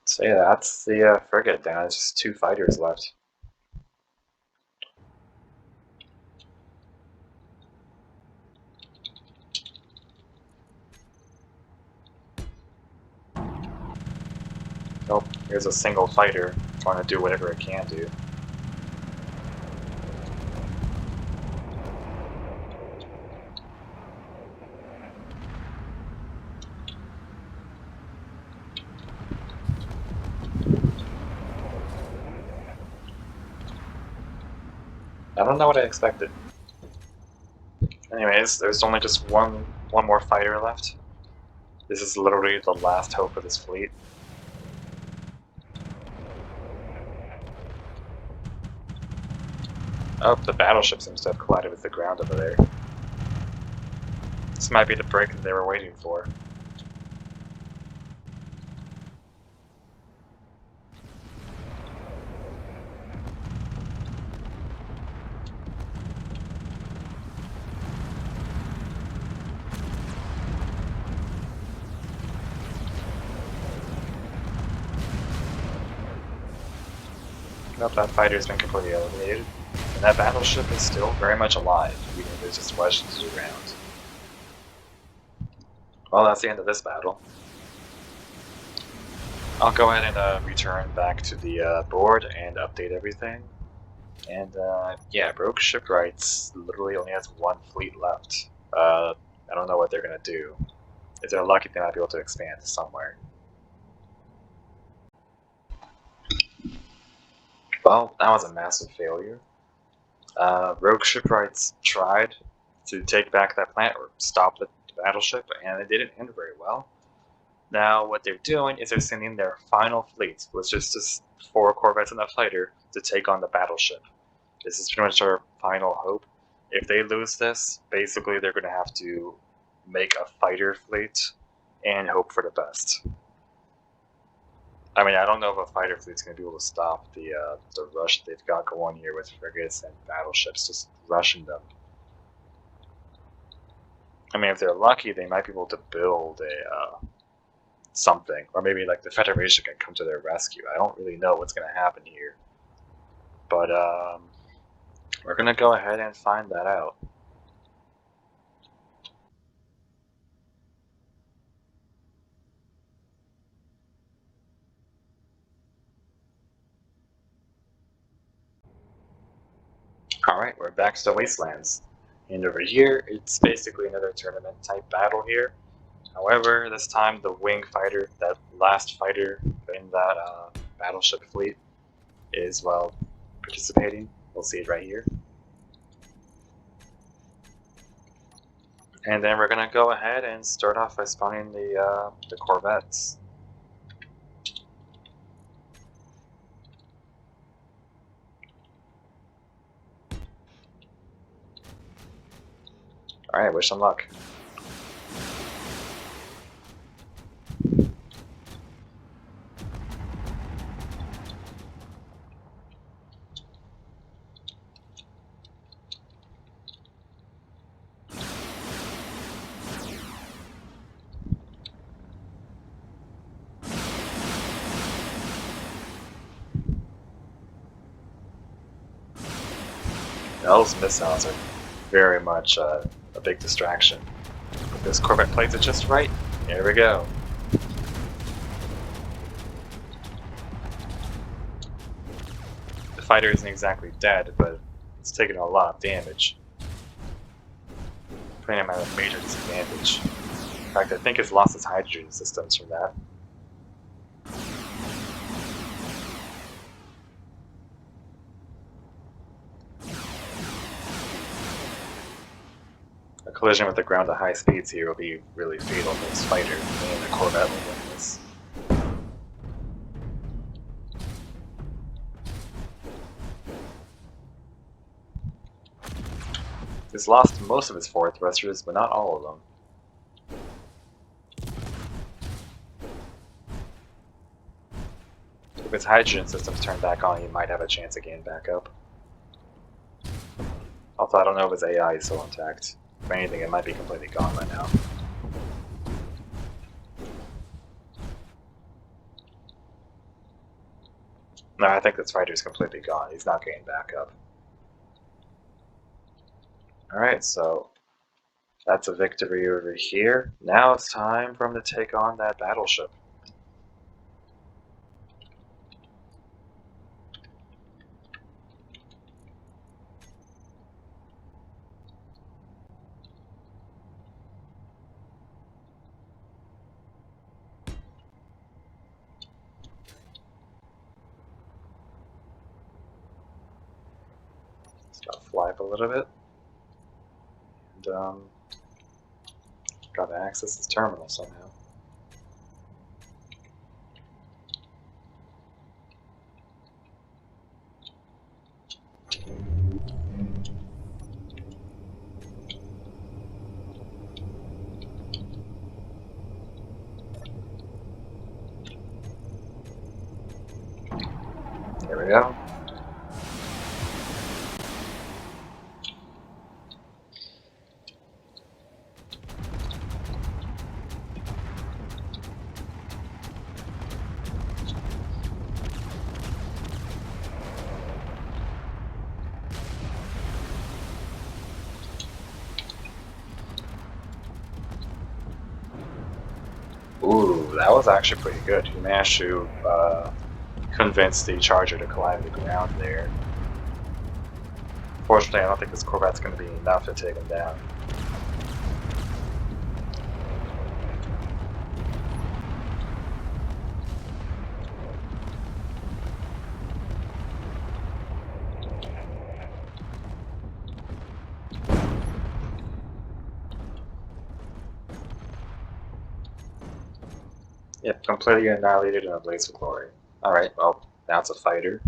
So yeah, that's the frigate down. There's just 2 fighters left. Oh, here's a single fighter trying to do whatever it can do. I don't know what I expected. Anyways, there's only just one more fighter left. This is literally the last hope of this fleet. Oh, the battleship seems to have collided with the ground over there. This might be the break that they were waiting for. Nope, that fighter's been completely eliminated. And that battleship is still very much alive, even if it's just wedged into the ground. Well, that's the end of this battle. I'll go ahead and return back to the board and update everything. And yeah, Rogue Shipwrights literally only has 1 fleet left. I don't know what they're gonna do. If they're lucky, they might be able to expand somewhere. Well, that was a massive failure. Rogue Shipwrights tried to take back that planet or stop the battleship, and it didn't end very well. Now, what they're doing is they're sending their final fleet, which is just 4 corvettes and a fighter, to take on the battleship. This is pretty much our final hope. If they lose this, basically they're going to have to make a fighter fleet and hope for the best. I mean, I don't know if a fighter fleet's going to be able to stop the rush they've got going here with frigates and battleships just rushing them. I mean, if they're lucky, they might be able to build a something, or maybe like the Federation can come to their rescue. I don't really know what's going to happen here, but we're going to go ahead and find that out. Alright, we're back to the Wastelands. And over here, it's basically another tournament type battle here. However, this time the wing fighter, that last fighter in that battleship fleet, is, well, participating. We'll see it right here. And then we're going to go ahead and start off by spawning the corvettes. Alright, wish them luck. Those missiles are very much a big distraction. If this corvette plays it just right, here we go. The fighter isn't exactly dead, but it's taking a lot of damage, putting him at a major disadvantage. In fact, I think it's lost its hydrogen systems from that. A collision with the ground at high speeds here will be really fatal for this fighter, and the corvette will win this. He's lost most of his forward thrusters, but not all of them. If his hydrogen systems turn back on, he might have a chance of getting back up. Although I don't know if his AI is still intact. If anything, it might be completely gone by now. No, I think this fighter's completely gone. He's not getting back up. Alright, so that's a victory over here. Now it's time for him to take on that battleship. Fly up a little bit, and gotta access this terminal somehow. There we go. Ooh, that was actually pretty good. He managed to convince the Charger to collide with the ground there. Fortunately, I don't think this Corvette's going to be enough to take him down. Yep, completely annihilated in a blaze of glory. Alright, well, now it's a fighter.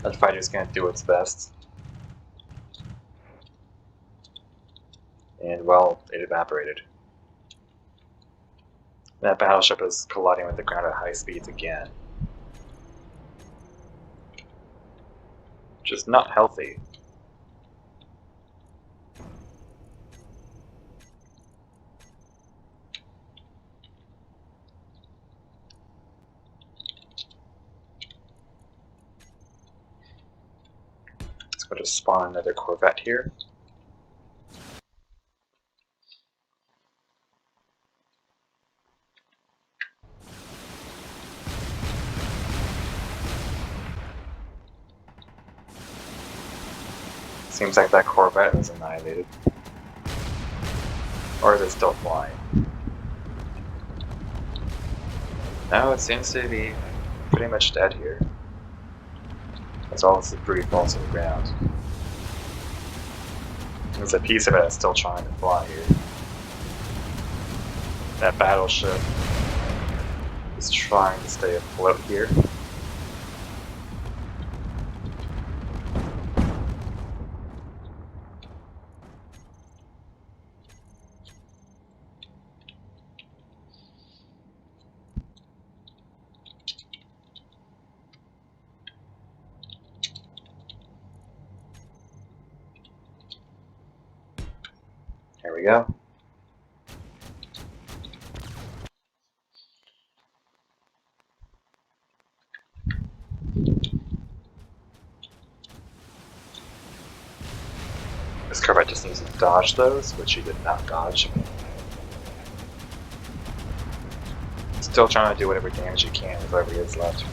That fighter's gonna do its best. And, well, it evaporated. That battleship is colliding with the ground at high speeds again. Which is not healthy. Let's go to spawn another corvette here. Seems like that corvette was annihilated. Or is it still flying? No, it seems to be pretty much dead here. As all its debris falls to the ground. There's a piece of it that's still trying to fly here. That battleship is trying to stay afloat here. There we go. This corvette just needs to dodge those, which he did not dodge. Still trying to do whatever damage he can with whatever he has left.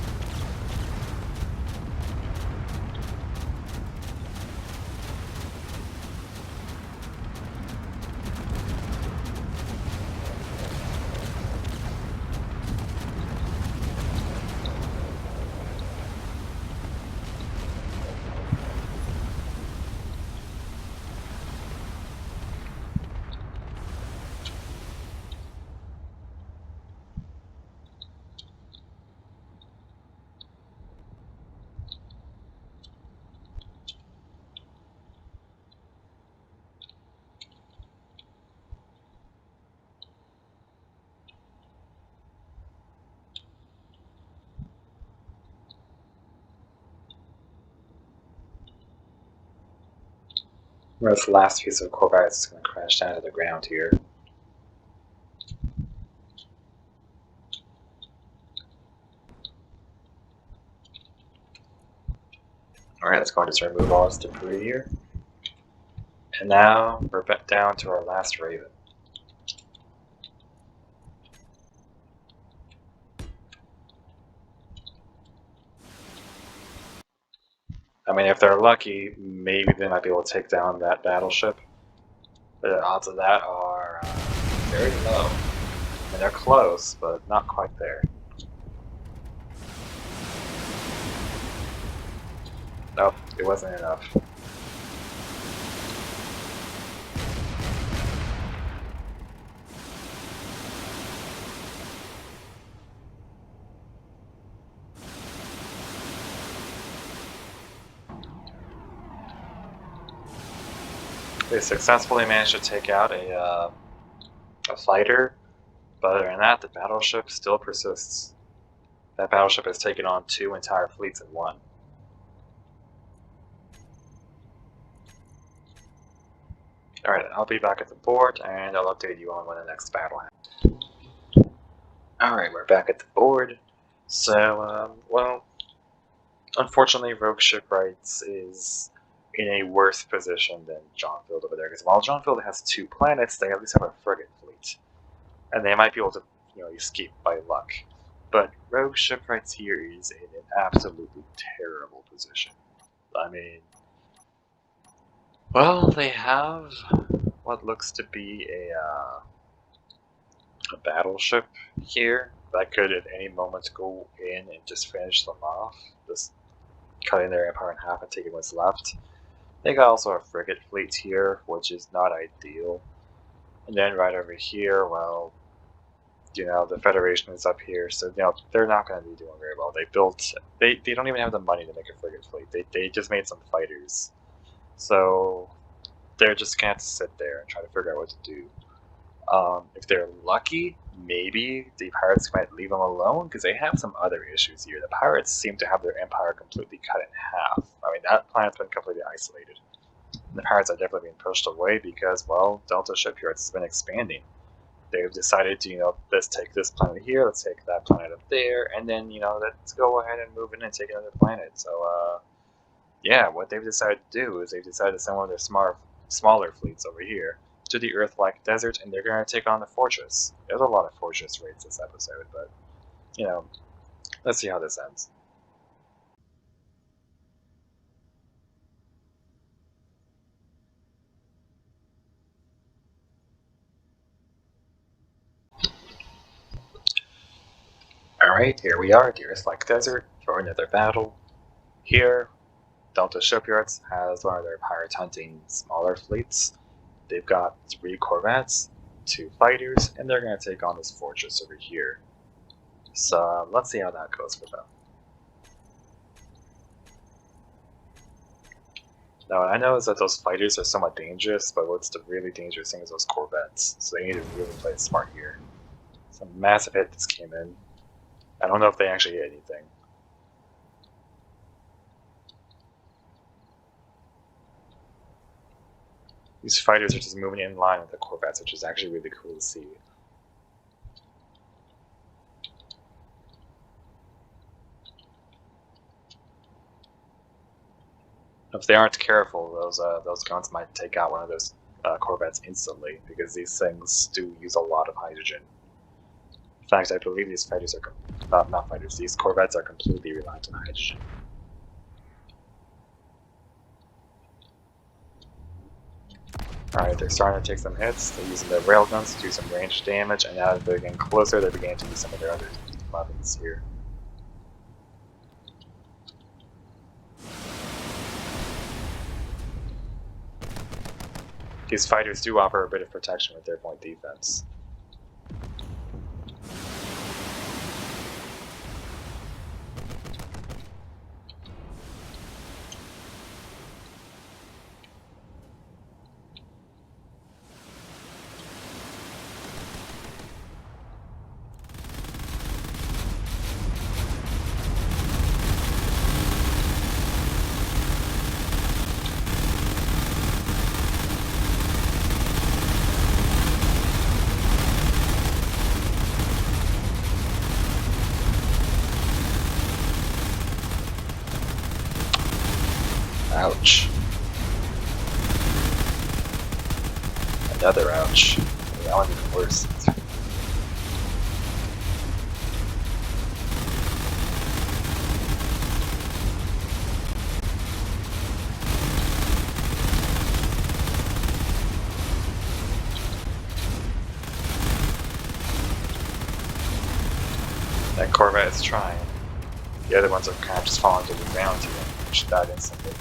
This last piece of corvette is going to crash down to the ground here. Alright, let's go and just remove all this debris here. And now we're back down to our last Raven. I mean, if they're lucky, maybe they might be able to take down that battleship. But the odds of that are very low. I mean, they're close, but not quite there. Nope, it wasn't enough. They successfully managed to take out a fighter, but other than that, the battleship still persists. That battleship has taken on 2 entire fleets in one. Alright, I'll be back at the board, and I'll update you on when the next battle happens. Alright, we're back at the board. So, well, unfortunately, Rogue Shipwrights is in a worse position than Jonfield over there, because while Jonfield has 2 planets, they at least have a frigate fleet. And they might be able to, escape by luck. But Rogue Shipwrights here is in an absolutely terrible position. I mean, well, they have what looks to be a battleship here, that could at any moment go in and just finish them off, just cutting their empire in half and taking what's left. They got also a frigate fleet here, which is not ideal. And then right over here, well, the Federation is up here, so they're not going to be doing very well. They don't even have the money to make a frigate fleet. They just made some fighters, so they're just going to have to sit there and try to figure out what to do. If they're lucky, maybe the pirates might leave them alone because they have some other issues here. The pirates seem to have their empire completely cut in half. I mean, that planet's been completely isolated. And the pirates are definitely being pushed away because, well, Delta Shipyards has been expanding. They've decided to, let's take this planet here, let's take that planet up there, and then, let's go ahead and move in and take another planet. So, yeah, what they've decided to do is they've decided to send one of their smaller fleets over here to the Earth-like desert, and they're going to take on the fortress. There's a lot of fortress raids this episode, but, let's see how this ends. Alright, here we are, the Earth-like desert, for another battle. Here, Delta Shipyards has one of their pirate hunting smaller fleets. They've got 3 corvettes, 2 fighters, and they're going to take on this fortress over here. So let's see how that goes for them. Now what I know is that those fighters are somewhat dangerous, but what's the really dangerous thing is those corvettes. So they need to really play it smart here. Some massive hit just came in. I don't know if they actually hit anything. These fighters are just moving in line with the corvettes, which is actually really cool to see. If they aren't careful, those guns might take out one of those corvettes instantly, because these things do use a lot of hydrogen. In fact, I believe these fighters are not fighters. These corvettes are completely reliant on hydrogen. Alright, they're starting to take some hits. They're using their railguns to do some range damage, and now that they're getting closer, they're beginning to use some of their other weapons here. These fighters do offer a bit of protection with their point defense. Ouch. Another ouch. That one's even worse. That corvette is trying. The other ones are kind of just falling to the ground here, which died instantly.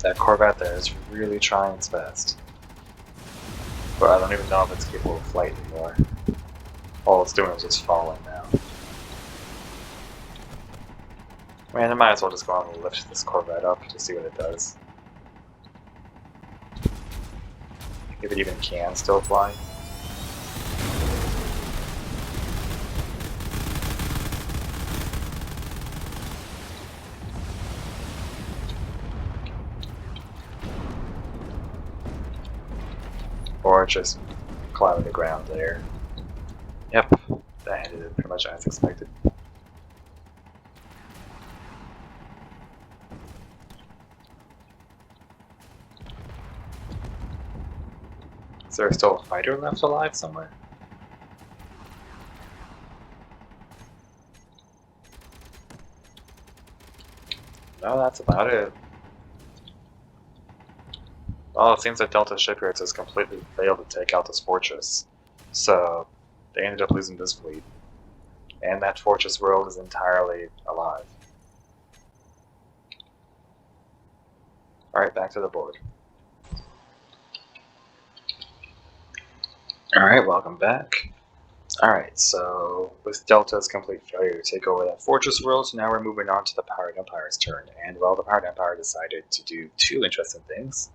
That corvette there is really trying its best. But I don't even know if it's capable of flight anymore. All it's doing is just falling now. Man, I might as well just go on and lift this Corvette up to see what it does. If it even can still fly. Or just climb the ground there. Yep, that ended pretty much as expected. Is there still a fighter left alive somewhere? No, that's about it. Well, it seems that Delta Shipyards has completely failed to take out this fortress. So, they ended up losing this fleet. And that fortress world is entirely alive. Alright, back to the board. Alright, welcome back. Alright, so with Delta's complete failure to take over that fortress world, now we're moving on to the Pirate Empire's turn. And well, the Pirate Empire decided to do two interesting things.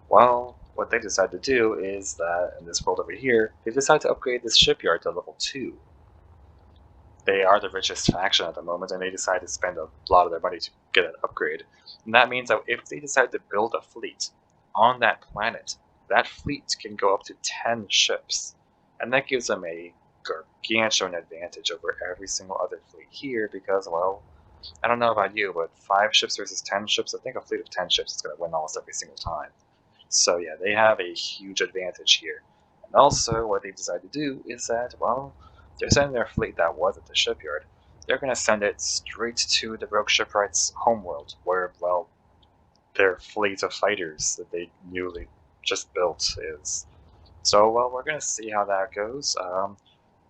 Well, what they decided to do is that in this world over here, they decided to upgrade this shipyard to level 2. They are the richest faction at the moment, and they decided to spend a lot of their money to get an upgrade. And that means that if they decide to build a fleet on that planet, that fleet can go up to 10 ships. And that gives them a gargantuan advantage over every single other fleet here because, well, I don't know about you, but 5 ships versus 10 ships, I think a fleet of 10 ships is going to win almost every single time. So yeah, they have a huge advantage here. And also, what they've decided to do is that, well, they're sending their fleet that was at the shipyard. They're going to send it straight to the Rogue Shipwrights' homeworld, where, well, their fleet of fighters that they newly just built is. So, well, we're going to see how that goes.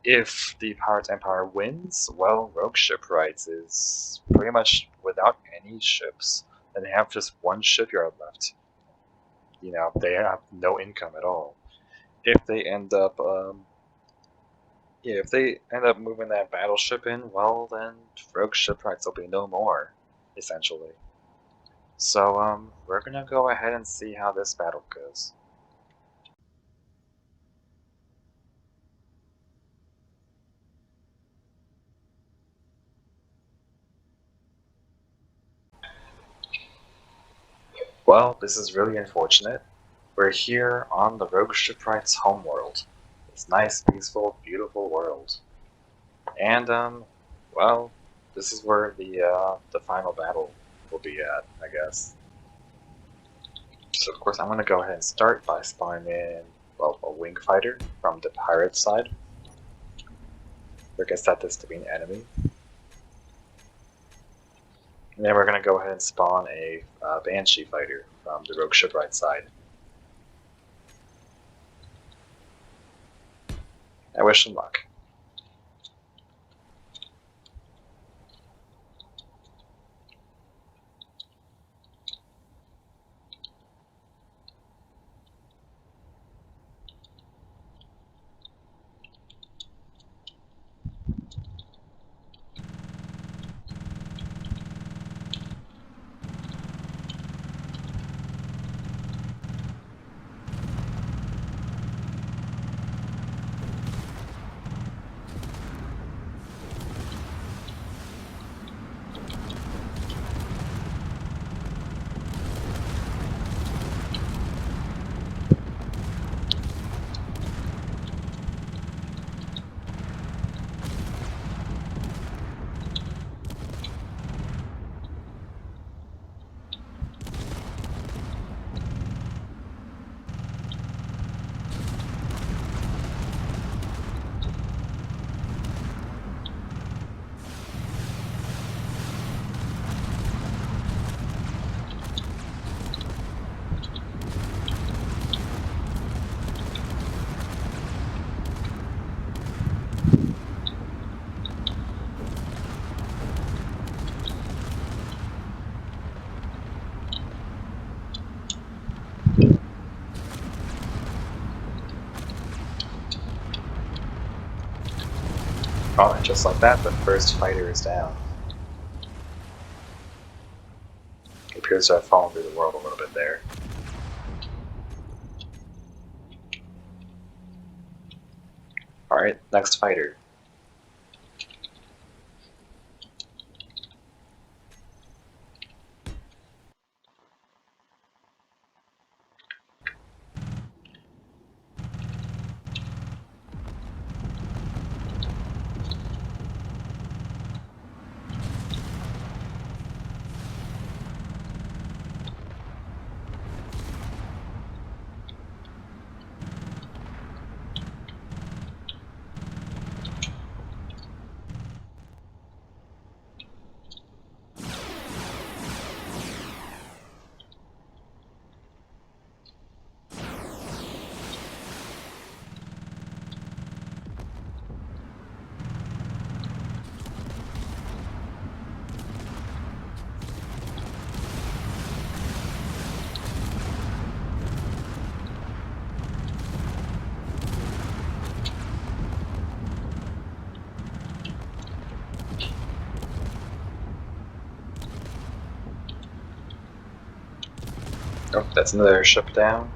If the Pirate Empire wins, well, Rogue Shipwrights is pretty much without any ships, and they have just one shipyard left. You know, they have no income at all. If they end up, moving that battleship in, well, then Rogue Shipwrights will be no more, essentially. So, we're gonna go ahead and see how this battle goes. Well, this is really unfortunate. We're here on the Rogue Shipwrights' homeworld. This nice, peaceful, beautiful world. And, well, this is where the final battle will be at, I guess. So, of course, I'm going to go ahead and start by spawning in, well, a wing fighter from the pirate side. We're going to set this to be an enemy. And then we're going to go ahead and spawn a Banshee fighter from the Rogue Shipwright side. I wish them luck. Oh, and just like that, the first fighter is down. appears to have fallen through the world a little bit there. Alright, next fighter. Oh, that's another ship down.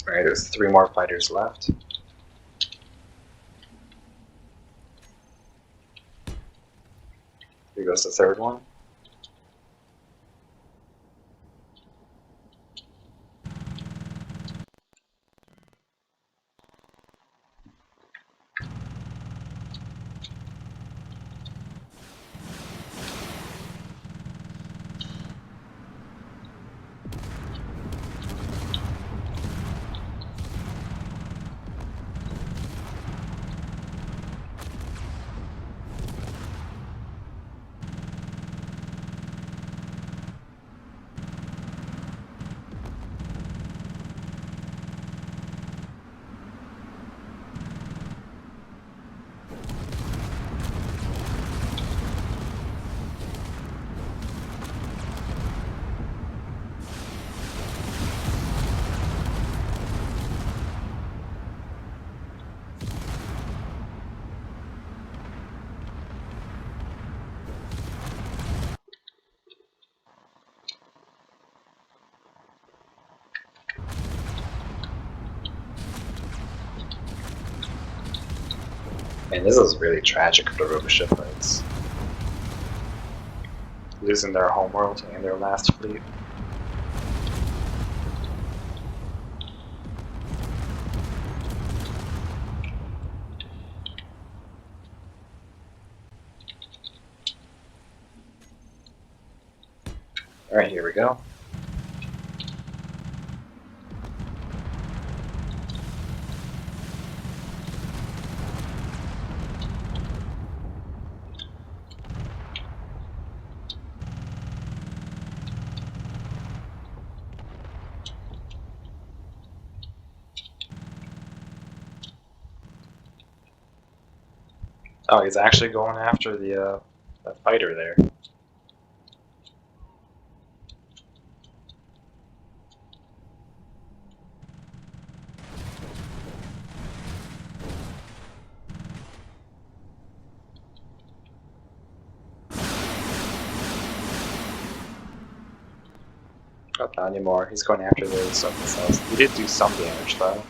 Alright, there's 3 more fighters left. Here goes the 3rd one. And this is really tragic for the Rogue Shipwrights. Losing their homeworld and their last fleet. Alright, here we go. Oh, he's actually going after the fighter there. Oh, not anymore. He's going after those missiles. He did do some damage though.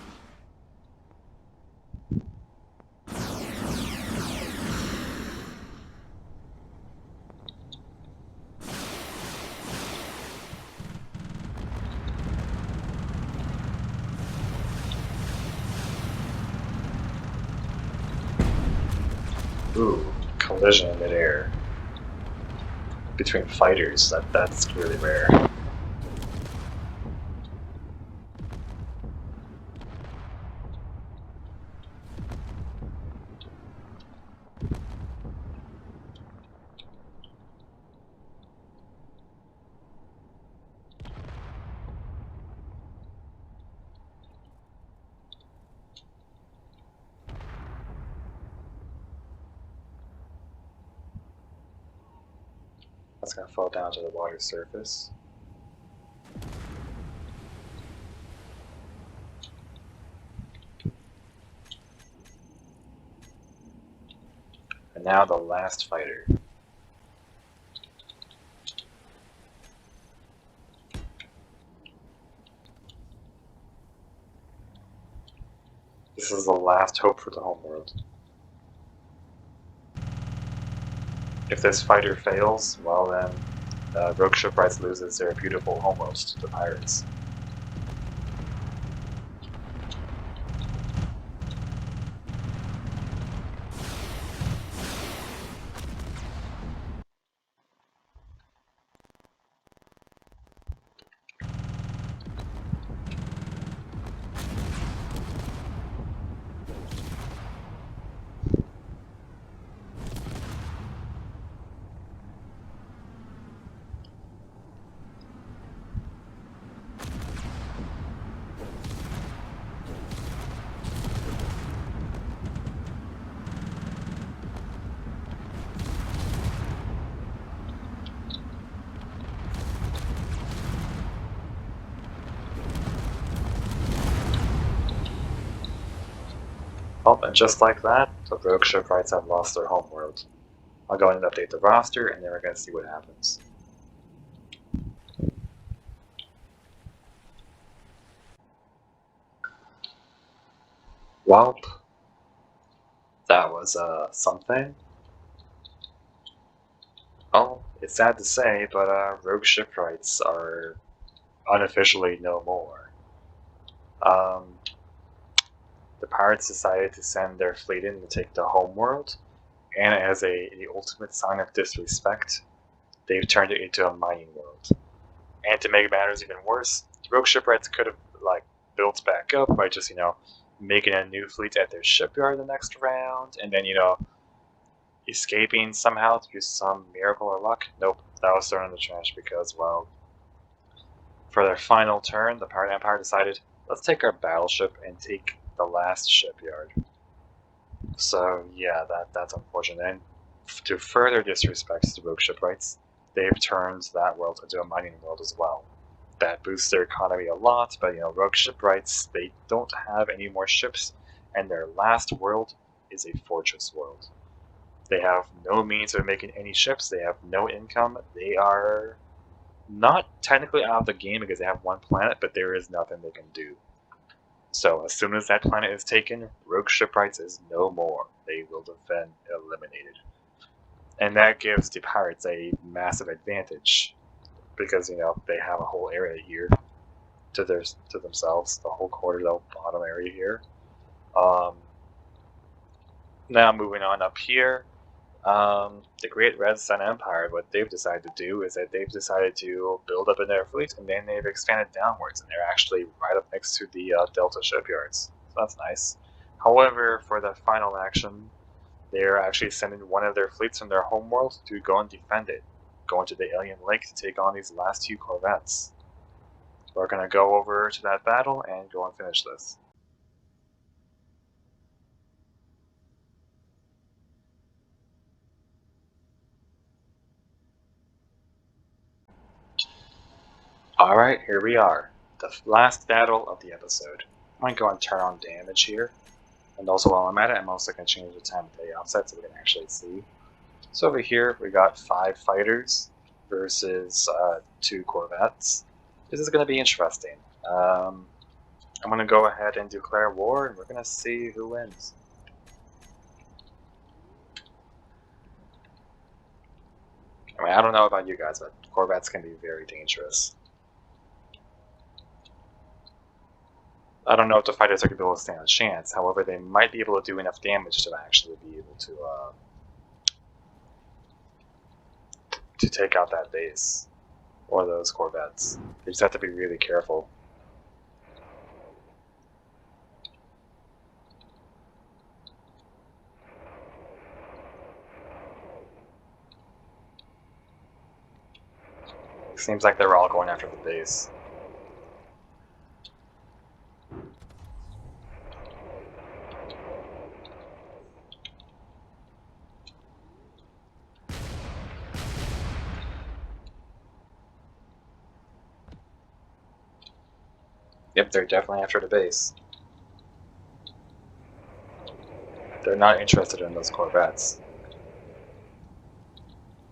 Ooh, collision in midair. Between fighters, that's really rare. That's gonna fall down to the water surface. And now the last fighter. This is the last hope for the homeworld. If this fighter fails, well then, Rogue Shipwrights loses their beautiful homeworld to the pirates. Oh, and just like that, the Rogue Shipwrights have lost their homeworld. I'll go ahead and update the roster, and then we're going to see what happens. Well, that was something. Oh, it's sad to say, but Rogue Shipwrights are unofficially no more. The pirates decided to send their fleet in to take the homeworld, and as the ultimate sign of disrespect, they've turned it into a mining world. And to make matters even worse, the Rogue Shipwrights could have built back up by just making a new fleet at their shipyard the next round, and then escaping somehow through some miracle or luck. Nope, that was thrown in the trash because, well, for their final turn, the Pirate Empire decided, let's take our battleship and take the last shipyard. So yeah, that's unfortunate. And to further disrespect the Rogue Shipwrights, they've turned that world into a mining world as well. That boosts their economy a lot, but Rogue Shipwrights, they don't have any more ships, and their last world is a fortress world. They have no means of making any ships, they have no income, they are not technically out of the game because they have one planet, but there is nothing they can do. So as soon as that planet is taken, Rogue Shipwrights is no more. They will have been eliminated. And that gives the pirates a massive advantage because they have a whole area here to themselves, the whole quarter, the bottom area here. Now moving on up here, the Great Red Sun Empire, what they've decided to do is that they've decided to build up in their fleet, and then they've expanded downwards, and they're actually right up next to the Delta Shipyards. So that's nice. However, for the final action, they're actually sending one of their fleets from their homeworld to go and defend it, go into the Alien Lake to take on these last two corvettes. We're going to go over to that battle and go and finish this. Alright, here we are. The last battle of the episode. I'm going to go and turn on damage here. And also while I'm at it, I'm also going to change the time of day offset so we can actually see. So over here, we got 5 fighters versus 2 corvettes. This is going to be interesting. I'm going to go ahead and declare war, and we're going to see who wins. I mean, I don't know about you guys, but corvettes can be very dangerous. I don't know if the fighters are going to be able to stand a chance. However, they might be able to do enough damage to actually be able to take out that base or those corvettes. They just have to be really careful. Seems like they're all going after the base. Yep, they're definitely after the base. They're not interested in those corvettes.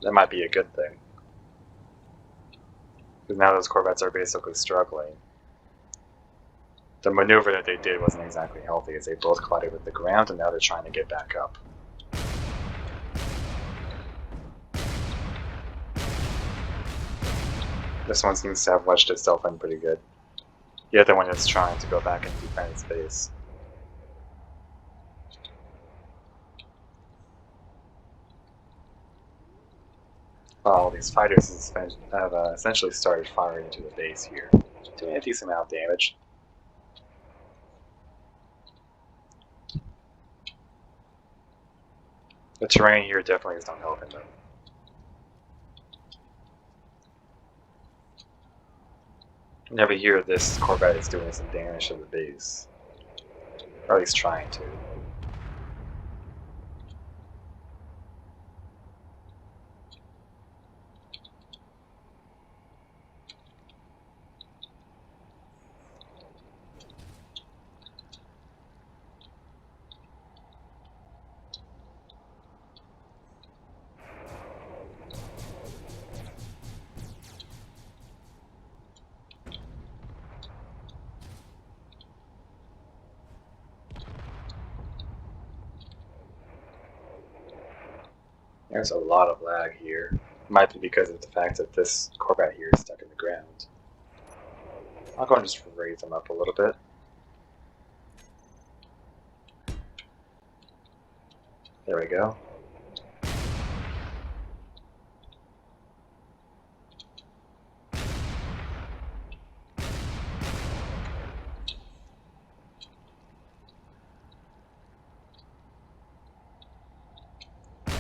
That might be a good thing. Because now those corvettes are basically struggling. The maneuver that they did wasn't exactly healthy, as they both collided with the ground, and now they're trying to get back up. This one seems to have wedged itself in pretty good. The other one is trying to go back and defend its base. All these fighters have essentially started firing into the base here, doing a decent amount of damage. The terrain here definitely is not helping them. And over here, this corvette is doing some damage to the base. Or at least trying to. There's a lot of lag here. Might be because of the fact that this corvette here is stuck in the ground. I'll go and just raise them up a little bit. There we go.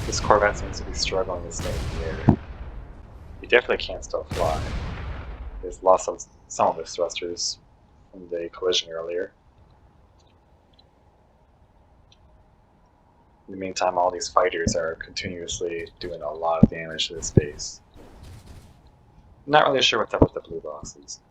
This corvette seems to be struggling to stay in the air. He definitely can't still fly. He's lost some of his thrusters from the collision earlier. In the meantime, all these fighters are continuously doing a lot of damage to this base. Not really sure what's up with the blue boxes.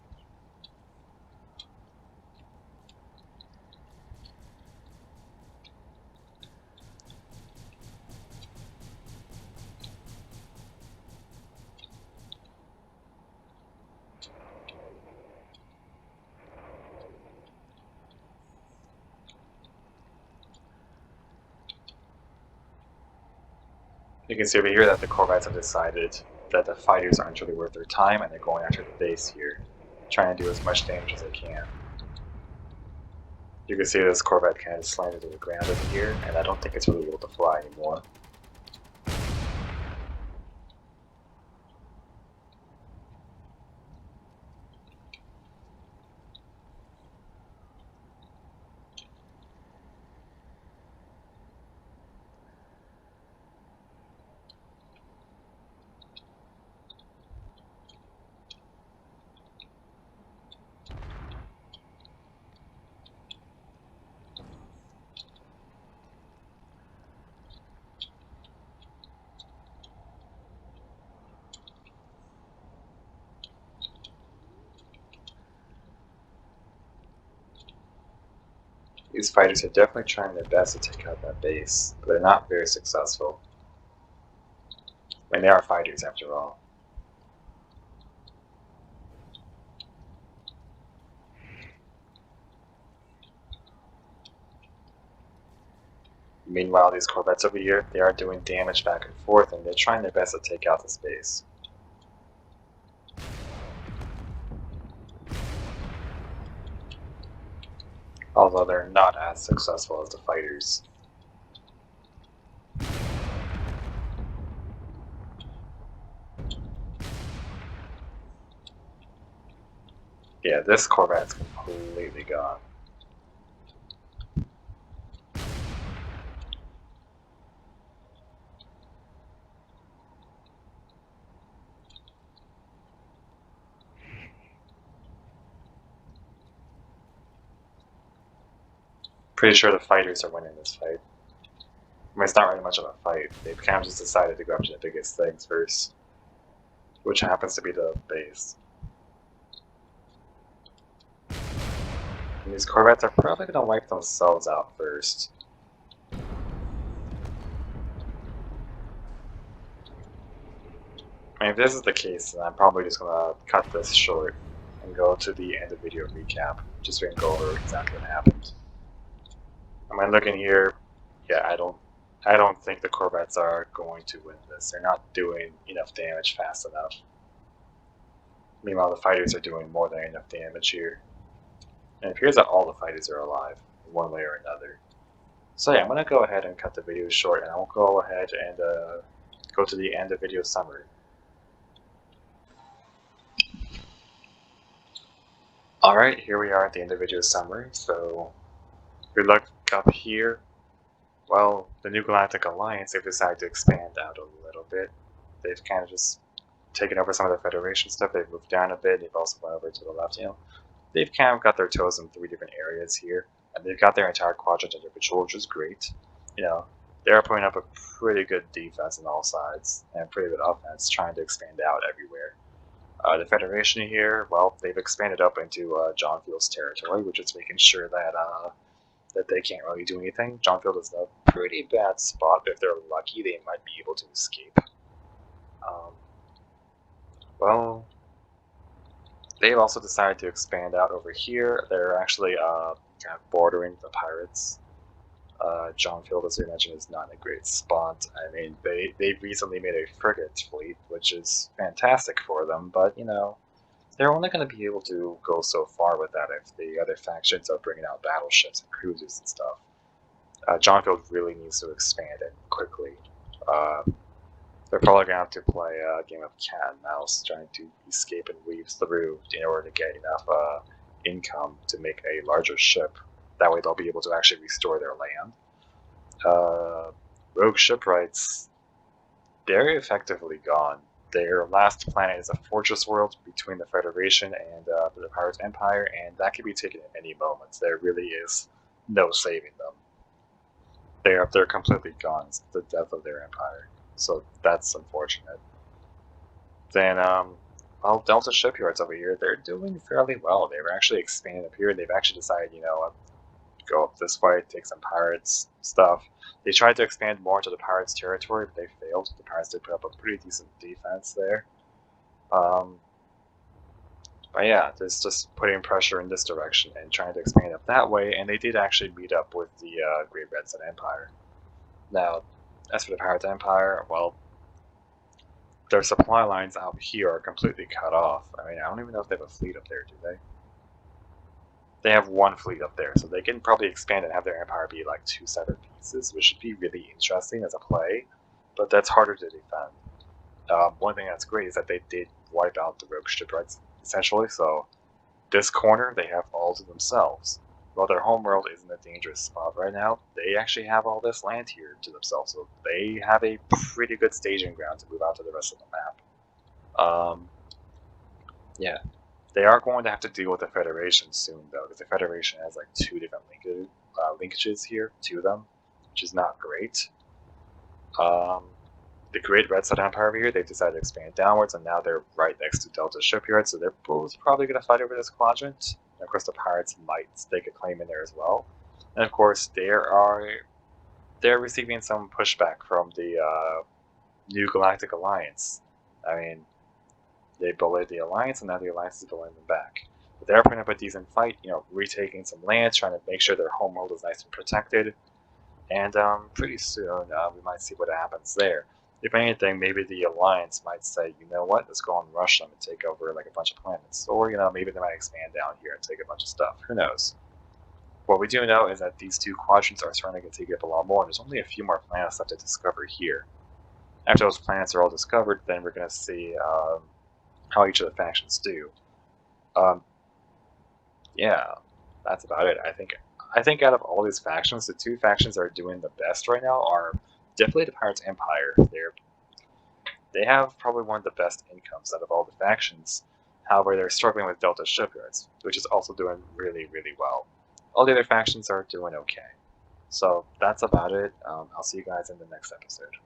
You can see over here that the corvettes have decided that the fighters aren't really worth their time, and they're going after the base here, trying to do as much damage as they can. You can see this corvette kind of slammed to the ground over here, and I don't think it's really able to fly anymore. These fighters are definitely trying their best to take out that base, but they're not very successful. I mean, they are fighters after all. Meanwhile, these corvettes over here, they are doing damage back and forth, and they're trying their best to take out this base. Although they're not as successful as the fighters. Yeah, this corvette's completely gone. Pretty sure the fighters are winning this fight. I mean, it's not really much of a fight. They've kind of just decided to go after the biggest things first, which happens to be the base. And these corvettes are probably going to wipe themselves out first. I mean, if this is the case, then I'm probably just going to cut this short and go to the end of video recap, just so we can go over exactly what happened. I mean, looking here, yeah, I don't think the corvettes are going to win this. They're not doing enough damage fast enough. Meanwhile, the fighters are doing more than enough damage here. And it appears that all the fighters are alive, in one way or another. So yeah, I'm going to go ahead and cut the video short, and I'll go ahead and go to the end of video summary. Alright, here we are at the end of video summary. So, if we look up here, well, the new Galactic Alliance, they've decided to expand out a little bit. They've kind of just taken over some of the Federation stuff. They've moved down a bit. They've also gone over to the left, They've kind of got their toes in 3 different areas here. And they've got their entire quadrant under control, which is great. They're putting up a pretty good defense on all sides, and pretty good offense, trying to expand out everywhere. The Federation here, well, they've expanded up into Jonfield's territory, which is making sure that they can't really do anything. Jonfield is in a pretty bad spot, but if they're lucky, they might be able to escape. Well, they've also decided to expand out over here. They're actually kind of bordering the pirates. Jonfield, as we mentioned, is not in a great spot. I mean, they recently made a frigate fleet, which is fantastic for them, but, they're only going to be able to go so far with that if the other factions are bringing out battleships and cruisers and stuff. Jonfield really needs to expand and quickly. They're probably going to have to play a game of cat and mouse, trying to escape and weave through in order to get enough income to make a larger ship. That way they'll be able to actually restore their land. Rogue Shipwrights, they're effectively gone. Their last planet is a fortress world between the Federation and the Pirate Empire, and that can be taken at any moment. There really is no saving them. They're completely gone. It's the death of their empire. So that's unfortunate. Then, well, Delta Shipyards over here, they're doing fairly well. They were actually expanding up here. They've actually decided, go up this way, take some pirates stuff. They tried to expand more into the pirates' territory, but they failed. The pirates did put up a pretty decent defense there. But yeah, it's just putting pressure in this direction and trying to expand up that way, and they did actually meet up with the Great Red Sun Empire. Now, as for the Pirate Empire, well, their supply lines out here are completely cut off. I mean, I don't even know if they have a fleet up there, do they? They have 1 fleet up there, so they can probably expand and have their empire be like 2 separate pieces, which should be really interesting as a play, but that's harder to defend. One thing that's great is that they did wipe out the Rogue Shipwrights, essentially, so this corner they have all to themselves. While their homeworld is in a dangerous spot right now, they actually have all this land here to themselves, so they have a pretty good staging ground to move out to the rest of the map. Yeah. They are going to have to deal with the Federation soon, though, because the Federation has like 2 different linkages here to them, which is not great. The Great Red Sun Empire over here, they've decided to expand downwards, and now they're right next to Delta Shipyards, so they're both probably going to fight over this quadrant. And of course, the pirates might stake a claim in there as well. And of course, they're receiving some pushback from the new Galactic Alliance. I mean, they bullied the Alliance, and now the Alliance is bullying them back. But they're putting up a decent fight, retaking some lands, trying to make sure their homeworld is nice and protected. And pretty soon, we might see what happens there. If anything, maybe the Alliance might say, you know what, let's go and rush them and take over like a bunch of planets. Or, maybe they might expand down here and take a bunch of stuff. Who knows? What we do know is that these 2 quadrants are starting to get taken up a lot more, and there's only a few more planets left to discover here. After those planets are all discovered, then we're going to see how each of the factions do. Yeah, that's about it. I think out of all these factions, the 2 factions that are doing the best right now are definitely the Pirates Empire. They have probably one of the best incomes out of all the factions. However, they're struggling with Delta Shipyards, which is also doing really, really well. All the other factions are doing okay. So that's about it. I'll see you guys in the next episode.